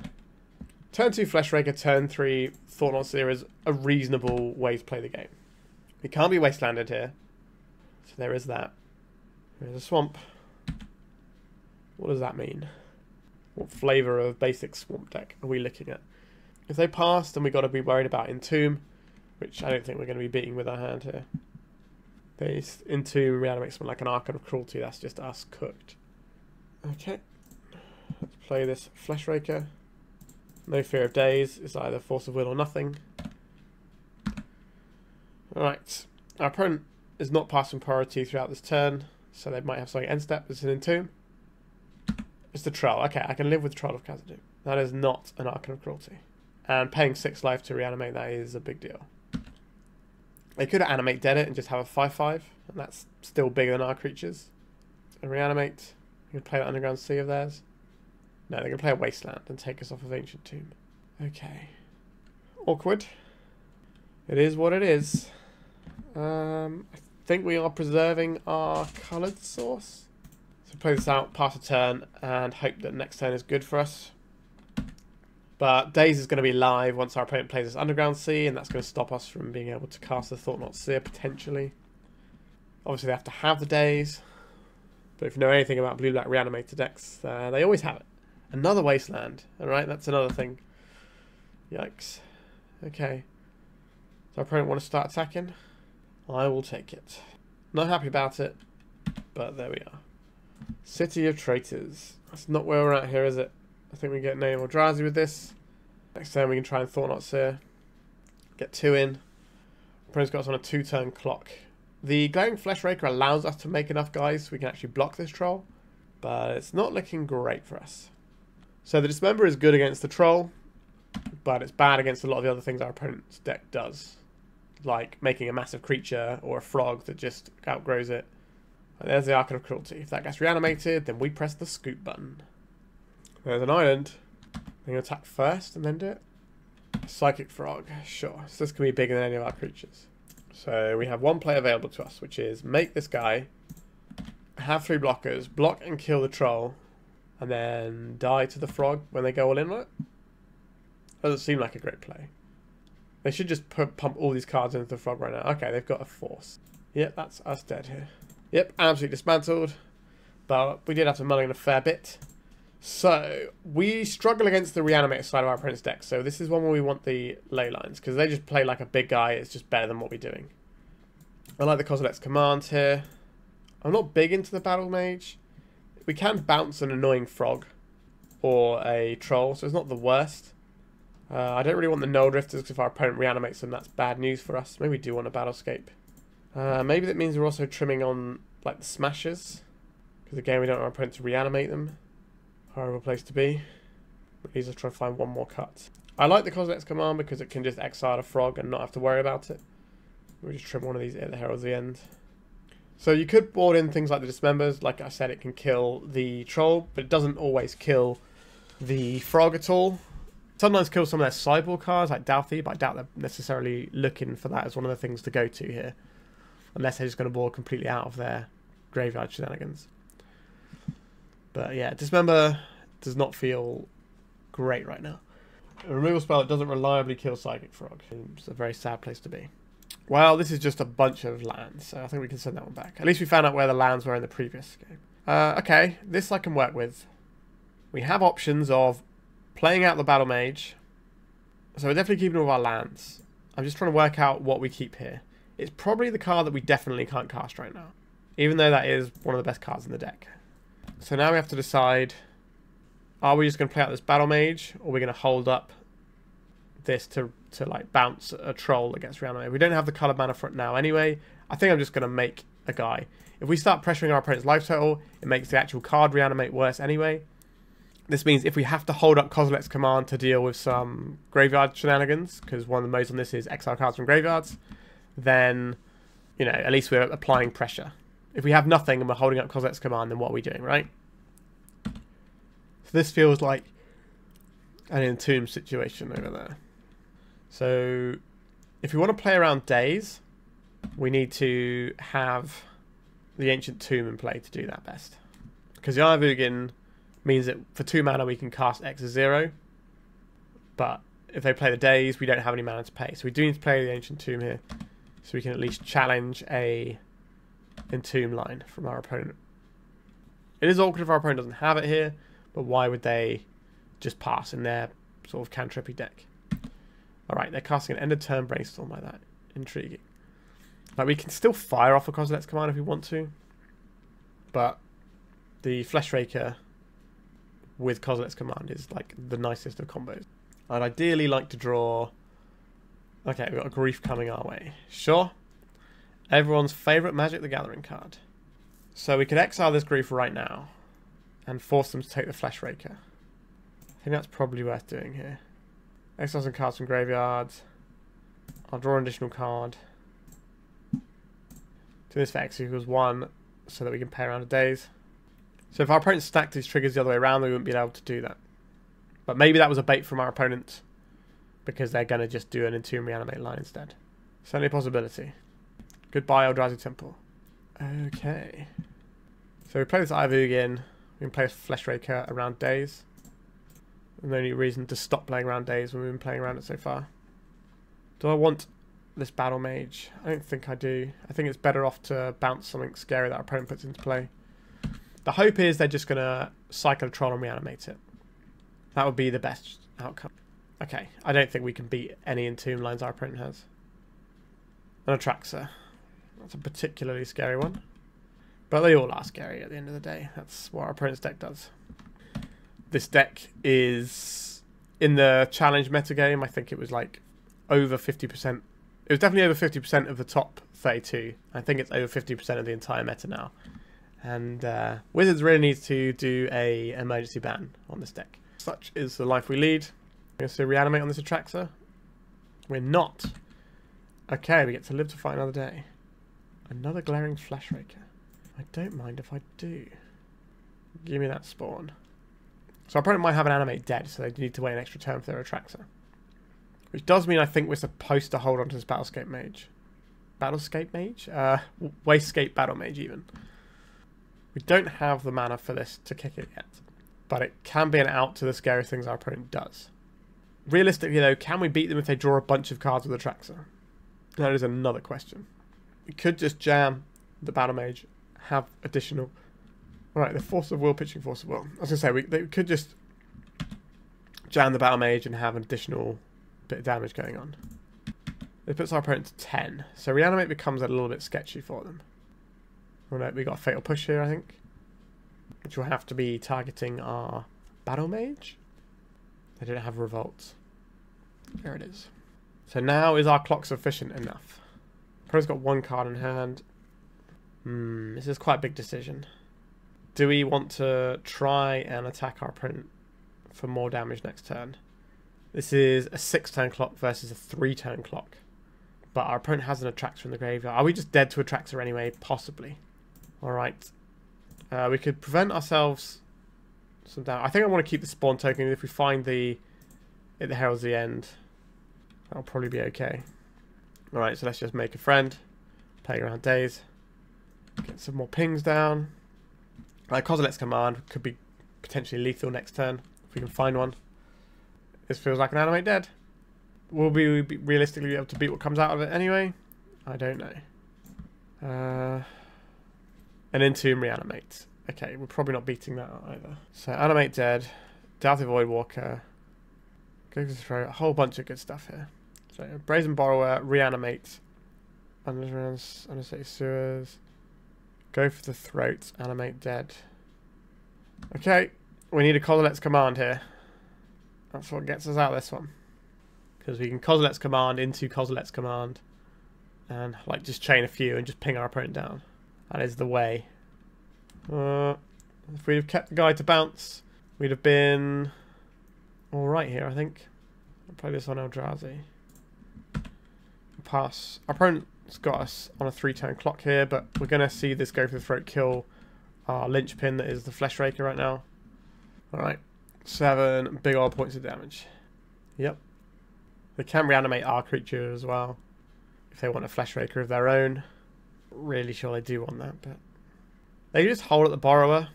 Turn 2 Fleshraker, turn 3 Thought-Knot Seer is a reasonable way to play the game. We can't be wastelanded here. So there is that. There's a swamp. What does that mean? What flavour of basic swamp deck are we looking at? If they pass, then we've got to be worried about Entomb, which I don't think we're going to be beating with our hand here. They Entomb reanimate something like an Archon of Cruelty, that's just us cooked. Okay. Let's play this Fleshraker. No Fear of Days, it's either Force of Will or nothing. Alright. Our opponent is not passing priority throughout this turn, so they might have something end step. It's an Entomb. It's the Troll. Okay, I can live with Troll of Khazad-dûm. That is not an Archon of Cruelty. And paying 6 life to reanimate that is a big deal. They could animate dead it and just have a 5/5, and that's still bigger than our creatures. So reanimate. You can play that Underground Sea of theirs. No, they're going to play a Wasteland and take us off of Ancient Tomb. Okay. Awkward. It is what it is. I think we are preserving our coloured source. So play this out, pass a turn, and hope that next turn is good for us. But Daze is going to be live once our opponent plays this Underground Sea, and that's going to stop us from being able to cast the Thought-Knot Seer, potentially. Obviously, they have to have the Daze. But if you know anything about blue-black reanimator decks, they always have it. Another Wasteland. Alright, that's another thing. Yikes. Okay. Does our opponent want to start attacking? I will take it. Not happy about it, but there we are. City of Traitors. That's not where we're at here, is it? I think we get Name Eldrazi with this. Next turn we can try and Thought-Knot Seer. Get 2 in. Opponent's got us on a 2-turn clock. The Glaring Fleshraker allows us to make enough guys so we can actually block this troll, but it's not looking great for us. So the Dismember is good against the troll, but it's bad against a lot of the other things our opponent's deck does. Like making a massive creature or a frog that just outgrows it. And there's the Archon of Cruelty. If that gets reanimated, then we press the scoop button. There's an island. I'm going to attack first and then do it. Psychic Frog. Sure. So this can be bigger than any of our creatures. So we have one play available to us, which is make this guy, have 3 blockers, block and kill the troll, and then die to the frog when they go all in on it. Doesn't seem like a great play. They should just pump all these cards into the frog right now. Okay, they've got a force. Yep, that's us dead here. Yep, absolutely dismantled. But we did have to mulligan a fair bit. So, we struggle against the reanimator side of our opponent's deck. So this is one where we want the Leylines, because they just play like a big guy. It's just better than what we're doing. I like the Kozilek's commands here. I'm not big into the Battlemage. We can bounce an annoying frog or a troll, so it's not the worst. I don't really want the Nulldrifters, because if our opponent reanimates them, that's bad news for us. Maybe we do want a Battlescape. Maybe that means we're also trimming on like the Smashers, because again we don't want our opponent to reanimate them. Horrible place to be. Please let's try to find one more cut. I like the Kozilek's command because it can just exile a frog and not have to worry about it. We'll just trim one of these at the heralds at the end. So you could board in things like the Dismembers. Like I said, it can kill the troll, but it doesn't always kill the frog at all. Sometimes kill some of their sideboard cards like Douthie, but I doubt they're necessarily looking for that as one of the things to go to here. Unless they're just going to board completely out of their graveyard shenanigans. But yeah, Dismember does not feel great right now. A removal spell that doesn't reliably kill Psychic Frog. It's a very sad place to be. Well, this is just a bunch of lands, so I think we can send that one back. At least we found out where the lands were in the previous game. Okay, this I can work with. We have options of playing out the Battlemage. So we're definitely keeping all of our lands. I'm just trying to work out what we keep here. It's probably the card that we definitely can't cast right now. Even though that is one of the best cards in the deck. So now we have to decide, are we just going to play out this Battlemage, or are we going to hold up this to like bounce a troll that gets reanimated? We don't have the coloured mana for it now anyway. I think I'm just going to make a guy. If we start pressuring our opponent's life total, it makes the actual card reanimate worse anyway. This means if we have to hold up Kozilek's command to deal with some graveyard shenanigans, because one of the modes on this is exile cards from graveyards, then, you know, at least we're applying pressure. If we have nothing and we're holding up Kozilek's command, then what are we doing, right? So this feels like an Entomb situation over there. So if we want to play around days, we need to have the Ancient Tomb in play to do that best. Because the Eye of Ugin means that for 2 mana we can cast X as 0. But if they play the days, we don't have any mana to pay. So we do need to play the Ancient Tomb here. So we can at least challenge a Entomb line from our opponent. It is awkward if our opponent doesn't have it here, but why would they just pass in their sort of cantrippy deck? Alright, they're casting an end of turn brainstorm like that. Intriguing. Like, we can still fire off a Kozilek's command if we want to, but the Fleshraker with Kozilek's command is like the nicest of combos. I'd ideally like to draw... Okay, we've got a Grief coming our way. Sure. Everyone's favourite Magic the Gathering card. So we could exile this Grief right now and force them to take the Fleshraker. I think that's probably worth doing here. Exile some cards from graveyards. I'll draw an additional card. Do this for X equals 1 so that we can play around the days. So if our opponent stacked these triggers the other way around, we wouldn't be able to do that. But maybe that was a bait from our opponent because they're going to just do an Entomb Reanimate line instead. Certainly a possibility. Goodbye, Eldrazi Temple. Okay. So we play this Eye of Ugin. We can play Fleshraker around days. And the only reason to stop playing around days when we've been playing around it so far. Do I want this Battlemage? I don't think I do. I think it's better off to bounce something scary that our opponent puts into play. The hope is they're just going to cycle a troll and reanimate it. That would be the best outcome. Okay, I don't think we can beat any Entomb lines our opponent has. An Atraxa. That's a particularly scary one. But they all are scary at the end of the day. That's what our opponent's deck does. This deck is, in the challenge metagame, I think it was like over 50%. It was definitely over 50% of the top 32. I think it's over 50% of the entire meta now. And Wizards really needs to do a emergency ban on this deck. Such is the life we lead. We're going to reanimate on this Atraxa. We're not. Okay, we get to live to fight another day. Another Glaring Fleshraker. I don't mind if I do. Give me that spawn. So our opponent might have an animate dead, so they need to wait an extra turn for their Atraxa. Which does mean I think we're supposed to hold on to this Battlescape Mage. Battlescape Mage? Wastescape Battlemage even. We don't have the mana for this to kick it yet. But it can be an out to the scary things our opponent does. Realistically though, can we beat them if they draw a bunch of cards with Atraxa? That is another question. We could just jam the Battlemage, have additional... Alright, the Force of Will pitching Force of Will. I was going to say, they could just jam the Battlemage and have an additional bit of damage going on. It puts our opponent to 10. So Reanimate becomes a little bit sketchy for them. Oh no, we got a Fatal Push here, I think. Which will have to be targeting our Battlemage. They don't have Revolt. There it is. So now is our clock sufficient enough? Opponent's got 1 card in hand. This is quite a big decision. Do we want to try and attack our opponent for more damage next turn? This is a 6-turn clock versus a 3-turn clock. But our opponent has an Atraxa in the graveyard. Are we just dead to Atraxa anyway? Possibly. Alright. We could prevent ourselves some damage. I think I want to keep the spawn token. If we find it heralds the end, that'll probably be okay. Alright, so let's just make a friend. Play around days. Get some more pings down. Kozilek's command could be potentially lethal next turn, if we can find one. This feels like an animate dead. Will we be realistically able to beat what comes out of it anyway? I don't know. An Entomb reanimate. Okay, we're probably not beating that either. So animate dead, Doughty Voidwalker, go for the throat, a whole bunch of good stuff here. So Brazen Borrower, reanimate, Undersea Sewers, go for the throat, animate dead. Okay, we need a Kozilet's Command here. That's what gets us out of this one. Because we can Kozilet's Command into Kozilet's Command and like just chain a few and just ping our opponent down. That is the way. If we'd have kept the guy to bounce, we'd have been alright here, I think. I'll play this on Eldrazi. Pass. Our opponent's got us on a 3-turn clock here, but we're going to see this go for the throat kill our linchpin that is the Fleshraker right now. Alright. 7 big old points of damage. Yep. They can reanimate our creature as well if they want a Fleshraker of their own. Really sure they do want that, but they can just hold at the Borrower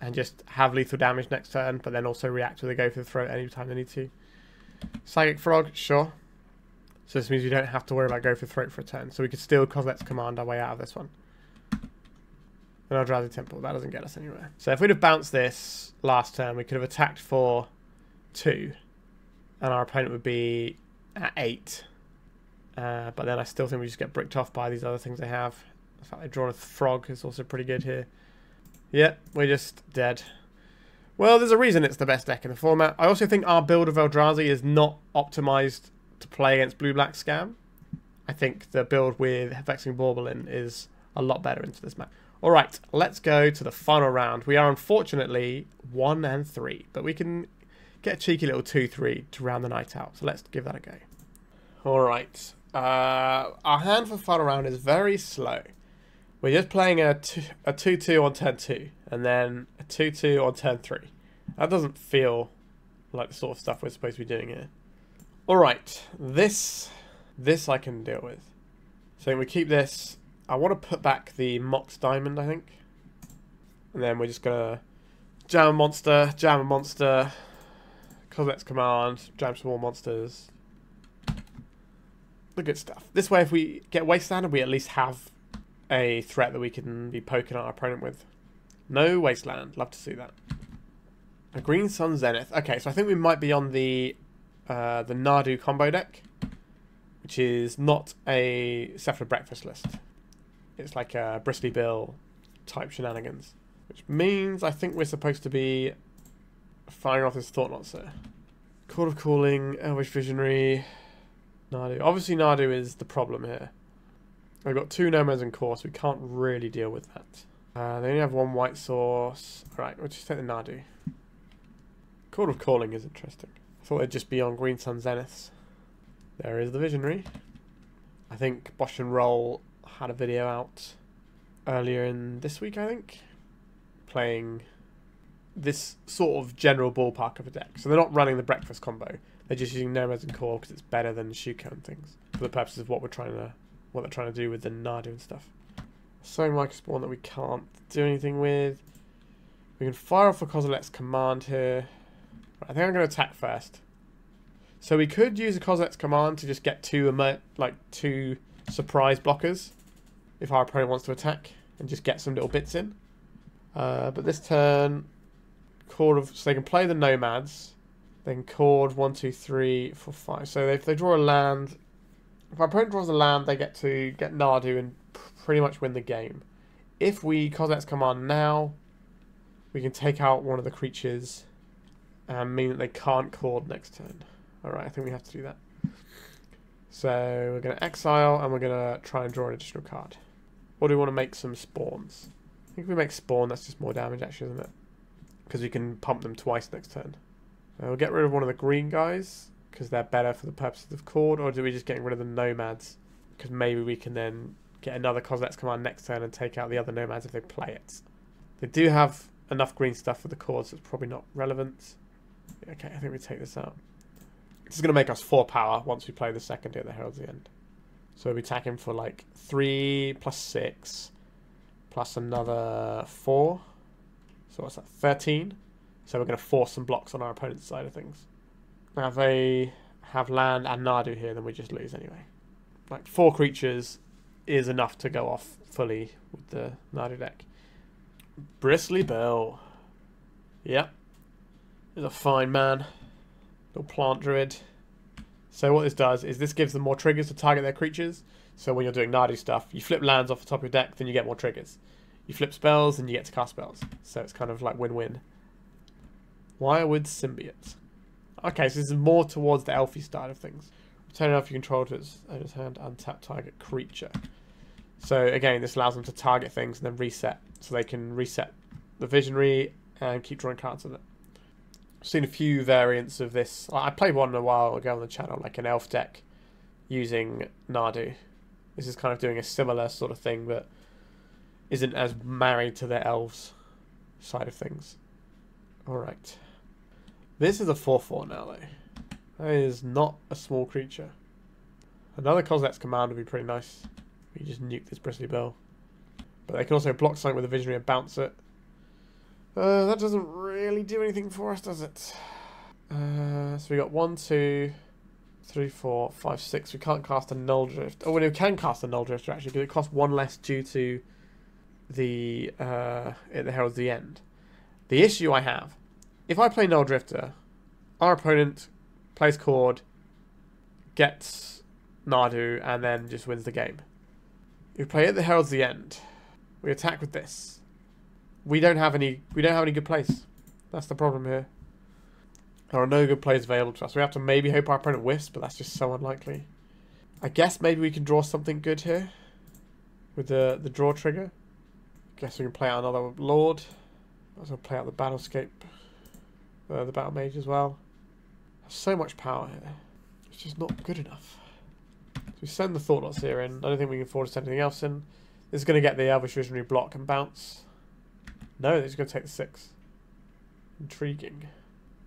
and just have lethal damage next turn, but then also react when they go for the throat anytime they need to. Psychic Frog, sure. So this means we don't have to worry about go for the throat for a turn. So we could still Kozilek's Command our way out of this one. And Eldrazi Temple, that doesn't get us anywhere. So if we'd have bounced this last turn, we could have attacked for 2. And our opponent would be at 8. But then I still think we just get bricked off by these other things they have. The fact they've drawn a frog is also pretty good here. Yeah, we're just dead. Well, there's a reason it's the best deck in the format. I also think our build of Eldrazi is not optimized to play against blue-black scam. I think the build with Vexing Bauble in is a lot better into this map. Alright, let's go to the final round. We are unfortunately 1 and 3, but we can get a cheeky little 2-3 to round the night out. So let's give that a go. Alright. Our hand for final round is very slow. We're just playing a 2-2 on turn 2, and then a 2-2 on turn 3. That doesn't feel like the sort of stuff we're supposed to be doing here. Alright, this I can deal with. So we keep this. I want to put back the Mox Diamond, I think. And then we're just going to jam a monster, Kozilek's Command, jam some more monsters. The good stuff. This way, if we get Wasteland, we at least have a threat that we can be poking at our opponent with. No Wasteland. Love to see that. A Green Sun Zenith. Okay, so I think we might be on the Nadu combo deck, which is not a Cephalid Breakfast list. It's like a Bristly Bill type shenanigans, which means I think we're supposed to be firing off this Thought-Knot Seer. Court of Calling, Elvish Visionary, Nadu. Obviously Nadu is the problem here. We've got 2 Nomads in course, we can't really deal with that. They only have 1 white source. Alright, we'll just take the Nadu. Court of Calling is interesting. I thought they'd just be on Green Sun Zeniths. There is the Visionary. I think Bosch and Roll had a video out earlier in this week, I think, playing this sort of general ballpark of a deck. So they're not running the breakfast combo. They're just using Nomads and Core because it's better than Shuko and things for the purposes of what they're trying to do with the Nadu and stuff. Sowing Mycospawn that we can't do anything with. We can fire off a Kozilek's Command here. I think I'm going to attack first. So we could use a Kozilek's Command to just get 2 surprise blockers if our opponent wants to attack and just get some little bits in. But this turn, so they can play the Nomads, then chord 1, 2, 3, 4, 5. So if they draw a land, if our opponent draws a land, they get to get Nadu and pretty much win the game. If we Kozilek's Command now, we can take out one of the creatures and mean that they can't chord next turn. Alright, I think we have to do that. So we're going to exile and we're going to try and draw an additional card. Or do we want to make some spawns? I think if we make spawn, that's just more damage actually, isn't it? Because we can pump them twice next turn. We'll get rid of one of the green guys because they're better for the purposes of chord, or do we just get rid of the Nomads? Because maybe we can then get another Kozilek's Command next turn and take out the other Nomads if they play it. They do have enough green stuff for the chord, so it's probably not relevant. Okay, I think we take this out. This is going to make us 4 power once we play the second here at the Heralds at the end. So we'll be attacking for like 3 plus 6 plus another 4. So what's that? 13. So we're going to force some blocks on our opponent's side of things. Now if they have land and Nadu here, then we just lose anyway. Like 4 creatures is enough to go off fully with the Nadu deck. Bristly Bill. Yep. He's a fine man. Little plant druid. So what this does is this gives them more triggers to target their creatures. So when you're doing Nadu stuff, you flip lands off the top of your deck, then you get more triggers. You flip spells, and you get to cast spells. So it's kind of like win-win. Wirewood Symbiote. Okay, so this is more towards the elfy side of things. Return elf you control to its owner's hand, untap target creature. So again, this allows them to target things and then reset. So they can reset the Visionary and keep drawing cards with it. I've seen a few variants of this. I played one a while ago on the channel, like an elf deck using Nadu. This is kind of doing a similar sort of thing, but isn't as married to the elves side of things. Alright. This is a 4/4 now, though. That is not a small creature. Another Kozilek's command would be pretty nice. You just nuke this Bristly Bill. But they can also block something with a Visionary and bounce it. That doesn't really do anything for us, does it? So we got 1, 2, 3, 4, 5, 6. We can't cast a Nulldrifter. Oh, well, we can cast a Nulldrifter actually, because it costs 1 less due to the Heralds the End. The issue I have, if I play Nulldrifter, our opponent plays Cord, gets Nadu, and then just wins the game. If we play at the Heralds the End, we attack with this. We don't have any good plays. That's the problem here. There are no good plays available to us. We have to maybe hope our opponent whiffs, but that's just so unlikely. I guess maybe we can draw something good here with the draw trigger. Guess we can play out another Lord. Also play out the Battlescape, the Battlemage as well. There's so much power here. It's just not good enough. So we send the Thought-Knot Seer in. I don't think we can afford to send anything else in. This is going to get the Elvish Visionary block and bounce. No, they're just going to take the 6. Intriguing.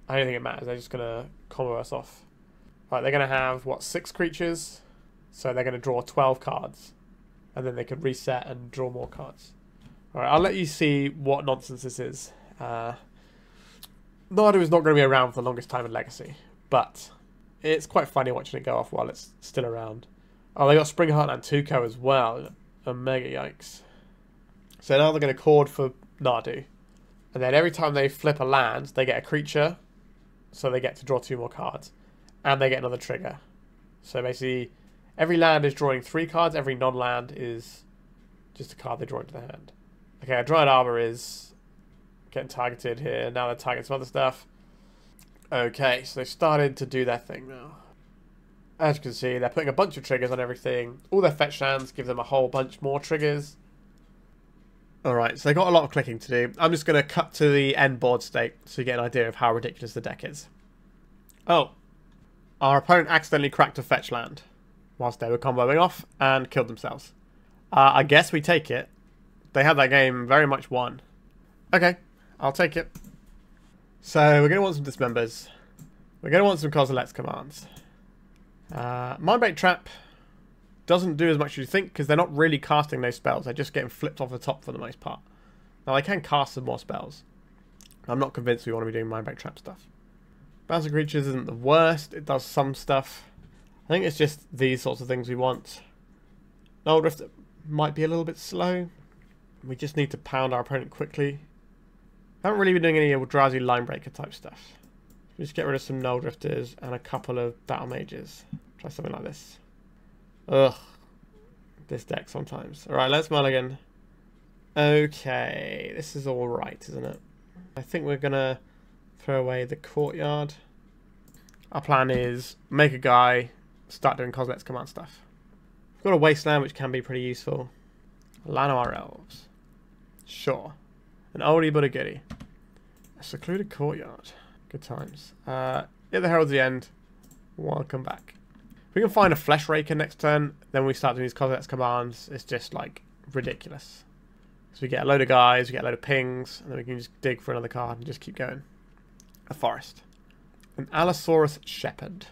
I don't think it matters. They're just going to combo us off. Right, they're going to have, what, 6 creatures? So they're going to draw 12 cards. And then they can reset and draw more cards. Alright, I'll let you see what nonsense this is. Nadu is not going to be around for the longest time in Legacy. But it's quite funny watching it go off while it's still around. Oh, they got Spring Heart and Tuco as well. A mega yikes. So now they're going to cord for Nadu. And then every time they flip a land, they get a creature. So they get to draw 2 more cards. And they get another trigger. So basically, every land is drawing 3 cards. Every non-land is just a card they draw into their hand. Okay, a Dryad Arbor is getting targeted here. Now they're targeting some other stuff. Okay, so they started to do their thing now. As you can see, they're putting a bunch of triggers on everything. All their fetch lands give them a whole bunch more triggers. Alright, so they got a lot of clicking to do. I'm just going to cut to the end board state so you get an idea of how ridiculous the deck is. Oh. Our opponent accidentally cracked a fetch land whilst they were comboing off and killed themselves. I guess we take it. They had that game very much won. Okay, I'll take it. So we're going to want some Dismembers. We're going to want some Kozilek's commands. Mindbreak Trap doesn't do as much as you think because they're not really casting those spells. They're just getting flipped off the top for the most part. Now they can cast some more spells. I'm not convinced we want to be doing Mindbreak Trap stuff. Bouncing Creatures isn't the worst. It does some stuff. I think it's just these sorts of things we want. Nulldrifter might be a little bit slow. We just need to pound our opponent quickly. Haven't really been doing any Eldrazi Linebreaker type stuff. Just get rid of some Nulldrifters and a couple of Battle Mages. Try something like this. Ugh. This deck sometimes. Alright, let's mulligan. Okay, this is alright, isn't it? I think we're gonna throw away the Courtyard. Our plan is make a guy, start doing Kozilek's command stuff. We've got a Wasteland, which can be pretty useful. Llanowar Elves. Sure. An oldie but a goodie. A Secluded Courtyard. Good times. Hit the Heralds the End. Welcome back. If we can find a Fleshraker next turn, then we start doing these Kozilek's commands. It's just like ridiculous. So we get a load of guys, we get a load of pings, and then we can just dig for another card and just keep going. A Forest. An Allosaurus Shepherd.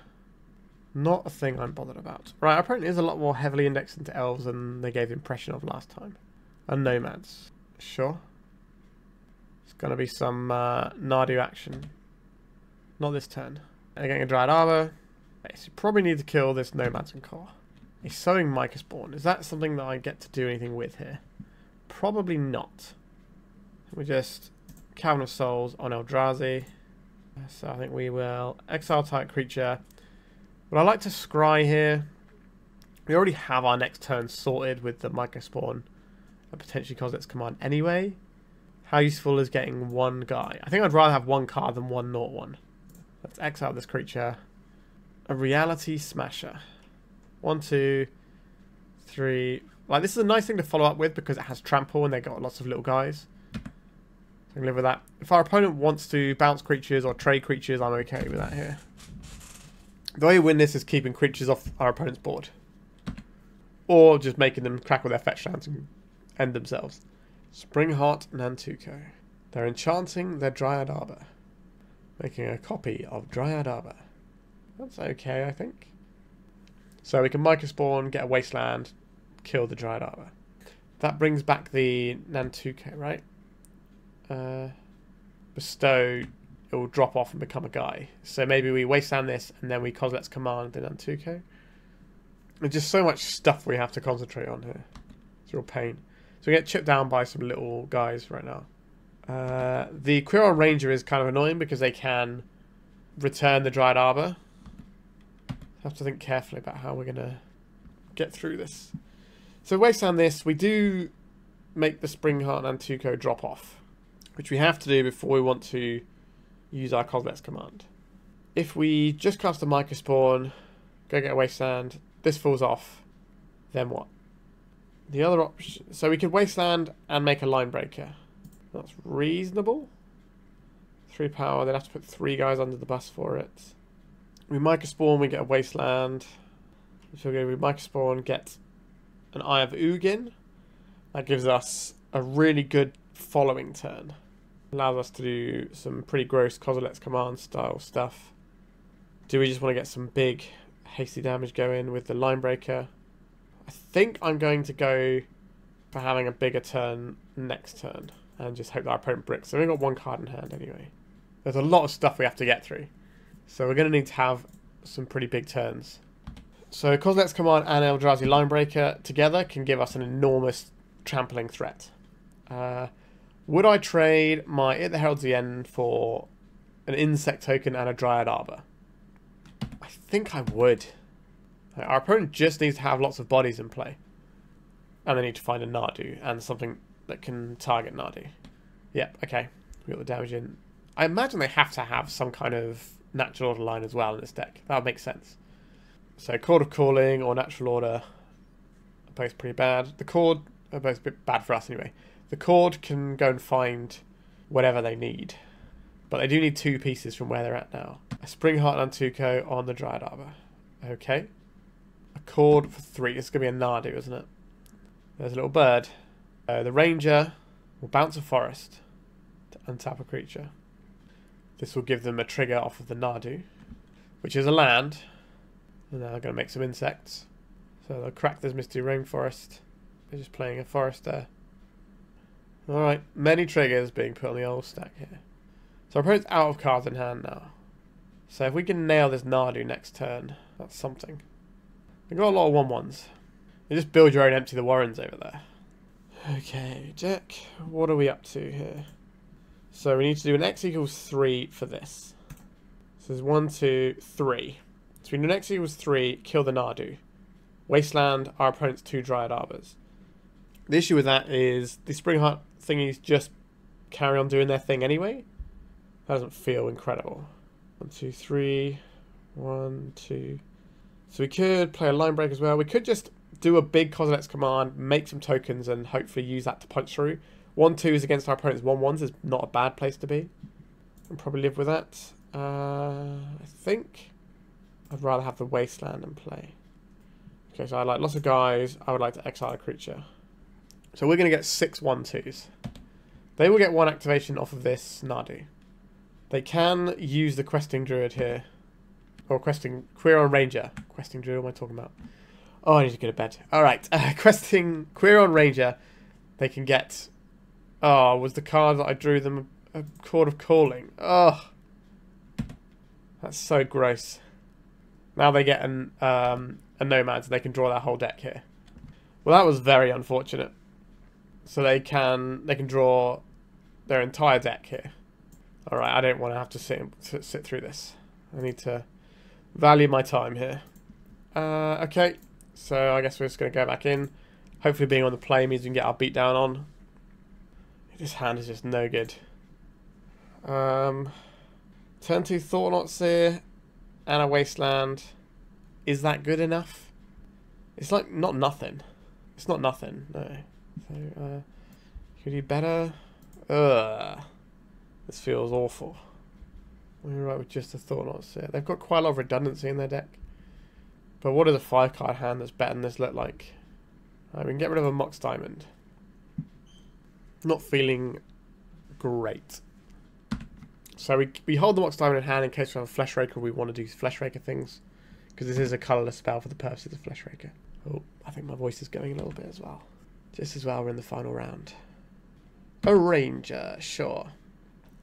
Not a thing I'm bothered about. Right, our opponent is a lot more heavily indexed into elves than they gave the impression of last time. And nomads. Sure. It's going to be some Nadu action. Not this turn. They're getting a Dryad Arbor. Okay, so you probably need to kill this Nomad's Core. A Sowing Mycospawn. Is that something that I get to do anything with here? Probably not. We just Cavern of Souls on Eldrazi. So I think we will exile type creature. But I like to scry here. We already have our next turn sorted with the Mycospawn and potentially Kozilek's command anyway. How useful is getting one guy? I think I'd rather have one card than one not one. Let's exile this creature. A Reality Smasher. 1, 2, 3. Like, this is a nice thing to follow up with because it has trample and they've got lots of little guys. So I can live with that. If our opponent wants to bounce creatures or trade creatures, I'm okay with that here. The way we win this is keeping creatures off our opponent's board. Or just making them crack with their fetch lands and end themselves. Springheart Nantuko. They're enchanting their Dryad Arbor. Making a copy of Dryad Arbor. That's okay, I think. So we can Mycospawn, get a Wasteland, kill the Dryad Arbor. That brings back the Nantuko, right? Bestow, it will drop off and become a guy. So maybe we Wasteland this and then we Kozilek's command the Nantuko. There's just so much stuff we have to concentrate on here. It's a real pain. So we get chipped down by some little guys right now. The Quirion Ranger is kind of annoying because they can return the Dryad Arbor. Have to think carefully about how we're going to get through this. So Wasteland this, we do make the Springheart Nantuko drop off, which we have to do before we want to use our Kozilek's command. If we just cast a Mycospawn, go get a Wasteland, this falls off, then what? The other option, so we could Wasteland and make a Linebreaker. That's reasonable. 3 power, they'd have to put 3 guys under the bus for it. We Mycospawn, we get a Wasteland. So we Mycospawn, get an Eye of Ugin. That gives us a really good following turn. Allows us to do some pretty gross Kozilek's command style stuff. Do we just want to get some big hasty damage going with the Linebreaker? I think I'm going to go for having a bigger turn next turn. And just hope that our opponent bricks. So we've got 1 card in hand anyway. There's a lot of stuff we have to get through. So we're going to need to have some pretty big turns. So Kozilek's command and Eldrazi Linebreaker together can give us an enormous trampling threat. Would I trade my At the Herald's End for an insect token and a Dryad Arbor? I think I would. Our opponent just needs to have lots of bodies in play. And they need to find a Nadu and something that can target Nadu. Yep, okay. We got the damage in. I imagine they have to have some kind of natural order line as well in this deck. That would make sense. So Chord of Calling or Natural Order are both pretty bad. The Chord are both a bit bad for us anyway. The Chord can go and find whatever they need. But they do need 2 pieces from where they're at now. A Springheart Nantuko on the Dryad Arbor. Okay. A Chord for 3. This is going to be a Nadu, isn't it? There's a little bird. The Ranger will bounce a forest to untap a creature. This will give them a trigger off of the Nadu, which is a land. And now they're going to make some insects. So they'll crack this Misty Rainforest. They're just playing a forest there. Alright, many triggers being put on the old stack here. So our opponent's out of cards in hand now. So if we can nail this Nadu next turn, that's something. We've got a lot of 1/1s. You just build your own Empty the Warrens over there. Okay, Jack, what are we up to here? So we need to do an X equals 3 for this. So there's 1, 2, 3. So we do an X equals 3, kill the Nadu. Wasteland our opponent's 2 Dryad Arbors. The issue with that is the Springheart thingies just carry on doing their thing anyway. That doesn't feel incredible. 1, 2, 3. 1, 2. So we could play a Linebreaker as well. We could just do a big Kozilek's command, make some tokens, and hopefully use that to punch through. 1, 2 is against our opponent's 1/1s is not a bad place to be. I'll probably live with that. I think I'd rather have the Wasteland in play. Okay, so I like lots of guys. I would like to exile a creature. So we're going to get 6 1/2s. They will get 1 activation off of this Nadu. They can use the Questing Druid here. Or Questing Quirion Ranger. Questing Druid, what am I talking about? Oh, I need to go to bed. Alright, Questing Quirion Ranger. They can get... Oh, was the card that I drew them a Chord of Calling? Oh. That's so gross. Now they get a nomad, so they can draw their whole deck here. Well, that was very unfortunate. So they can draw their entire deck here. All right, I don't want to have to sit through this. I need to value my time here. Okay, so I guess we're just going to go back in. Hopefully being on the play means we can get our beat down on. This hand is just no good. Turn 2 Thought-Knot Seer and a Wasteland. Is that good enough? It's like not nothing. It's not nothing, no. So, could you better? This feels awful. We're right with just a Thought-Knot Seer. They've got quite a lot of redundancy in their deck. But what does a 5-card hand that's better than this look like? Right, we can get rid of a Mox Diamond. Not feeling great. So we hold the Mox Diamond in hand in case we have a Fleshraker. We want to do Fleshraker things. Because this is a colourless spell for the purposes of Fleshraker. Oh, I think my voice is going a little bit as well. Just as well we're in the final round. A Ranger, sure.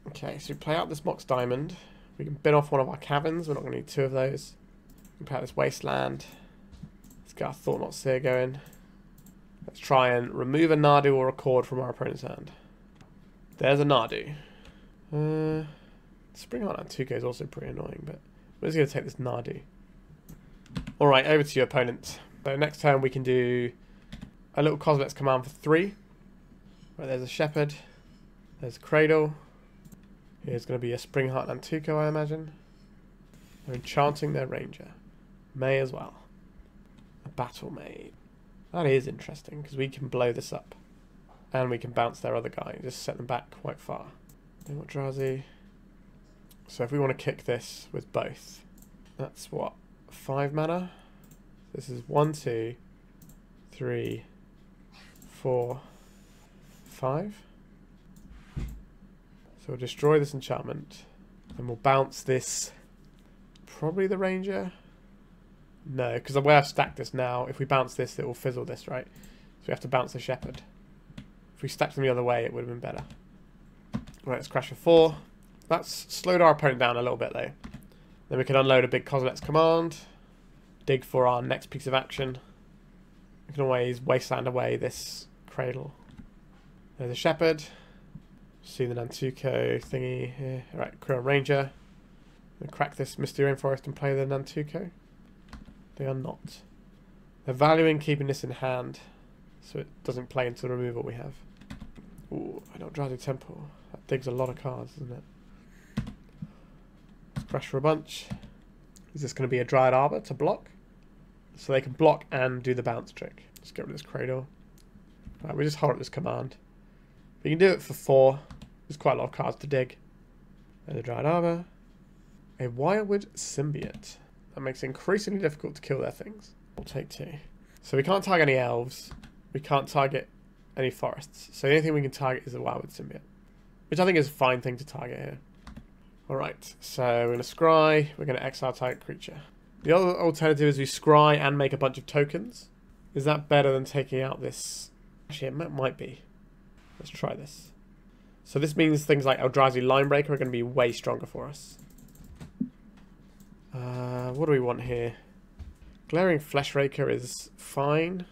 Okay, so we play out this Mox Diamond. We can bin off one of our caverns. We're not going to need 2 of those. We can play out this Wasteland. Let's get our Thought-Knot Seer going. Let's try and remove a Nadu or a Cord from our opponent's hand. There's a Nadu. Springheart Nantuko is also pretty annoying, but we're just going to take this Nadu. Alright, over to your opponent. So next turn we can do a little Kozilek's command for 3. Right, there's a Shepherd. There's a Cradle. Here's going to be a Springheart Nantuko, I imagine. They're enchanting their Ranger. May as well. A Battle Maid. That is interesting, because we can blow this up. And we can bounce their other guy. Just set them back quite far. Eldrazi. So if we want to kick this with both, that's what? 5 mana? This is 1, 2, 3, 4, 5. So we'll destroy this enchantment. And we'll bounce this. Probably the Ranger. No, because the way I've stacked this now, if we bounce this, it will fizzle this, right? So we have to bounce the Shepherd. If we stacked them the other way, it would have been better. Right, let's crash for 4. That's slowed our opponent down a little bit, though. Then we can unload a big Kozilek's command. Dig for our next piece of action. We can always Wasteland away this Cradle. There's a Shepherd. See the Nantuko thingy here. Alright, create a Ranger. We'll crack this Misty Rainforest and play the Nantuko. They are not. They're valuing keeping this in hand, so it doesn't play into the removal we have. Ooh, I don't Eldrazi Temple. That digs a lot of cards, doesn't it? Let's crash for a bunch. Is this going to be a Dryad Arbor to block? So they can block and do the bounce trick. Let's get rid of this Cradle. Right, we just hold up this command. We can do it for 4. There's quite a lot of cards to dig. There's a Dryad Arbor. A Wirewood Symbiote. That makes it increasingly difficult to kill their things. We'll take 2. So we can't target any elves. We can't target any forests. So the only thing we can target is the Wirewood Symbiote. Which I think is a fine thing to target here. Alright, so we're going to scry. We're going to exile target creature. The other alternative is we scry and make a bunch of tokens. Is that better than taking out this? Actually, it might be. Let's try this. So this means things like Eldrazi Linebreaker are going to be way stronger for us. What do we want here? Glaring Fleshraker is fine.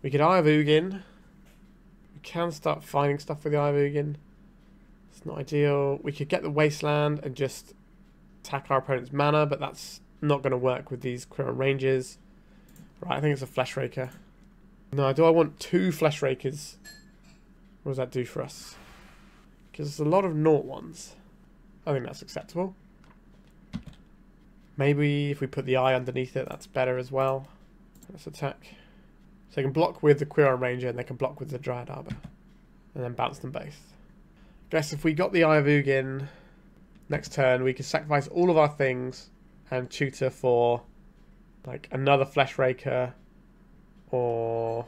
We could Eye of Ugin. We can start finding stuff with the Eye of Ugin. It's not ideal. We could get the Wasteland and just attack our opponent's mana, but that's not going to work with these Quirrell ranges. Right, I think it's a Fleshraker. No, do I want 2 Fleshrakers? What does that do for us? Because there's a lot of naught ones. I think that's acceptable. Maybe if we put the eye underneath it, that's better as well. Let's attack. So they can block with the Quirrell Ranger and they can block with the Dryad Arbor. And then bounce them both. Guess if we got the Eye of Ugin next turn, we could sacrifice all of our things and tutor for like another Fleshraker. Or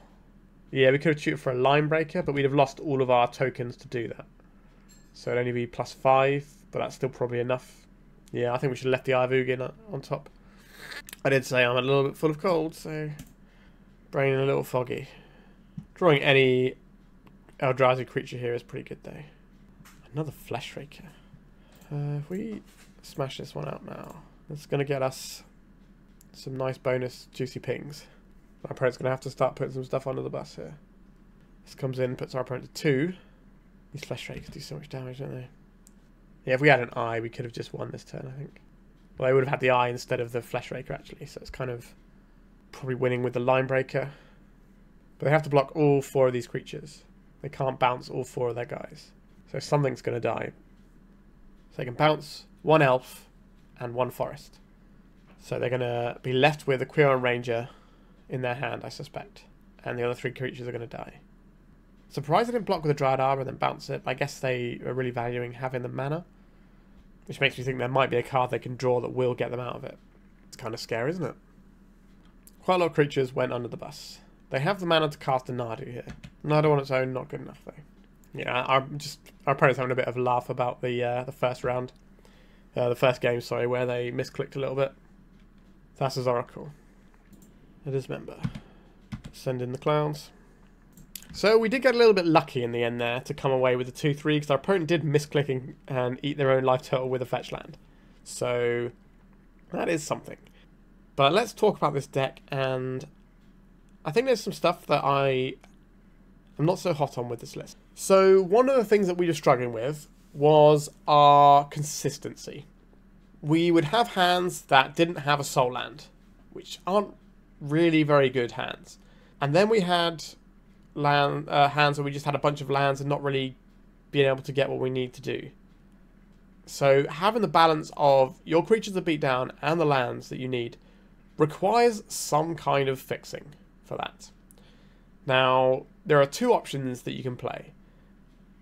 yeah, we could have tutored for a Linebreaker, but we'd have lost all of our tokens to do that. So it'd only be +5, but that's still probably enough. Yeah, I think we should have left the Eye of Ugin on top. I did say I'm a little bit full of cold, so brain a little foggy. Drawing any Eldrazi creature here is pretty good though. Another Fleshraker. If we smash this one out now. It's going to get us some nice bonus juicy pings. Our opponent's going to have to start putting some stuff under the bus here. This comes in, puts our opponent to 2. These Fleshrakers do so much damage, don't they? Yeah, if we had an Eye, we could have just won this turn, I think. Well, they would have had the Eye instead of the Fleshraker, actually, so it's kind of probably winning with the Linebreaker. But they have to block all 4 of these creatures. They can't bounce all 4 of their guys. So something's going to die. So they can bounce 1 elf and 1 forest. So they're going to be left with a Quirion Ranger in their hand, I suspect. And the other 3 creatures are going to die. Surprised they didn't block with a Dryad Arbor and then bounce it. I guess they are really valuing having the mana. Which makes me think there might be a card they can draw that will get them out of it. It's kind of scary, isn't it? Quite a lot of creatures went under the bus. They have the mana to cast a Nadu here. Nadu on its own, not good enough though. Yeah, our opponent's having a bit of a laugh about the first round. The first game, sorry, where they misclicked a little bit. Thassa's Oracle. A Dismember. Send in the clowns. So we did get a little bit lucky in the end there to come away with the 2-3 because our opponent did misclick and eat their own life total with a fetch land. So that is something. But let's talk about this deck, and I think there's some stuff that I'm not so hot on with this list. So one of the things that we were struggling with was our consistency. We would have hands that didn't have a soul land, which aren't really very good hands. And then we had hands where we just had a bunch of lands and not really being able to get what we need to do. So having the balance of your creatures to beat down and the lands that you need requires some kind of fixing for that. Now, there are 2 options that you can play.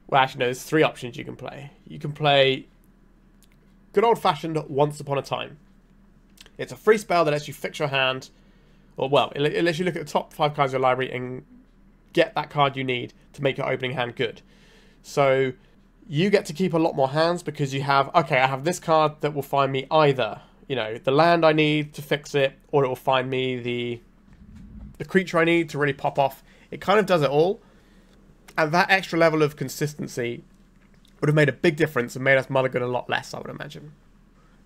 Well, actually, no, there's 3 options you can play. You can play good old-fashioned Once Upon a Time. It's a free spell that lets you fix your hand, or, well, it lets you look at the top 5 cards of your library and get that card you need to make your opening hand good. So you get to keep a lot more hands because you have, okay, I have this card that will find me either, you know, the land I need to fix it, or it will find me the creature I need to really pop off. It kind of does it all. And that extra level of consistency would have made a big difference and made us mulligan a lot less, I would imagine.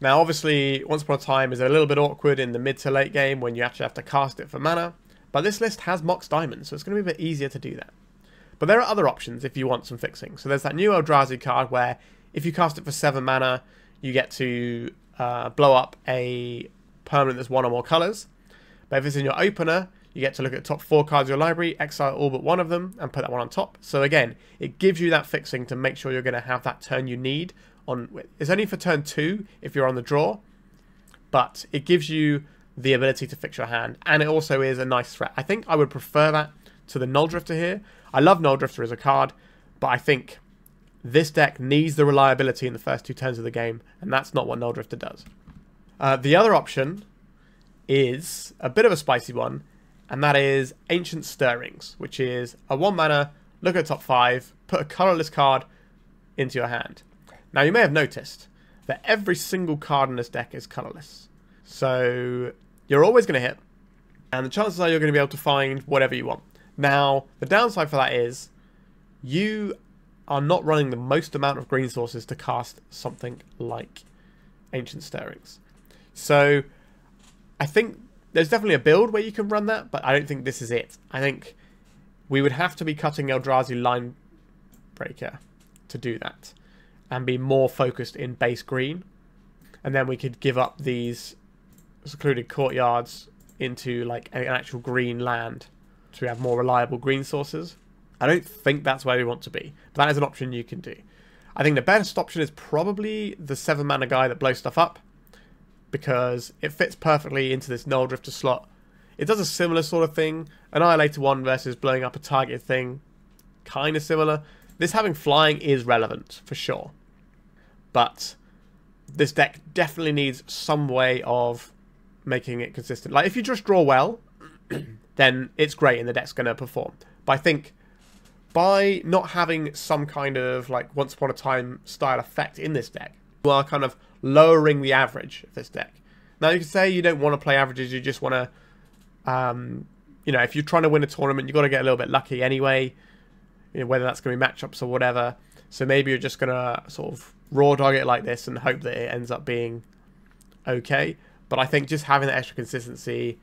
Now, obviously, Once Upon a Time is a little bit awkward in the mid to late game when you actually have to cast it for mana. But this list has Mox Diamond, so it's going to be a bit easier to do that. But there are other options if you want some fixing. So there's that new Eldrazi card where if you cast it for 7 mana, you get to blow up a permanent that's 1 or more colours. But if it's in your opener, you get to look at the top 4 cards of your library, exile all but 1 of them, and put that one on top. So again, it gives you that fixing to make sure you're going to have that turn you need. It's only for turn 2 if you're on the draw, but it gives you the ability to fix your hand, and it also is a nice threat. I think I would prefer that to the Nulldrifter here. I love Nulldrifter as a card, but I think this deck needs the reliability in the first 2 turns of the game, and that's not what Nulldrifter does. The other option is a bit of a spicy one, and that is Ancient Stirrings, which is a 1 mana, look at the top 5, put a colourless card into your hand. Now, you may have noticed that every single card in this deck is colourless. So you're always going to hit, and the chances are you're going to be able to find whatever you want. Now, the downside for that is you are not running the most amount of green sources to cast something like Ancient Stirrings. So I think there's definitely a build where you can run that, but I don't think this is it. I think we would have to be cutting Eldrazi Linebreaker to do that and be more focused in base green. And then we could give up these Secluded Courtyards into like an actual green land to have more reliable green sources. I don't think that's where we want to be, but that is an option you can do. I think the best option is probably the 7 mana guy that blows stuff up, because it fits perfectly into this Nulldrifter slot. It does a similar sort of thing. Annihilator 1 versus blowing up a target thing, kind of similar. This having flying is relevant for sure, but this deck definitely needs some way of making it consistent. Like, if you just draw well, then it's great and the deck's going to perform. But I think by not having some kind of like Once Upon a Time style effect in this deck, you are kind of lowering the average of this deck. Now, you can say you don't want to play averages, you just want to, you know, if you're trying to win a tournament, you've got to get a little bit lucky anyway, you know, whether that's going to be matchups or whatever. So maybe you're just going to sort of raw dog it like this and hope that it ends up being okay. But I think just having that extra consistency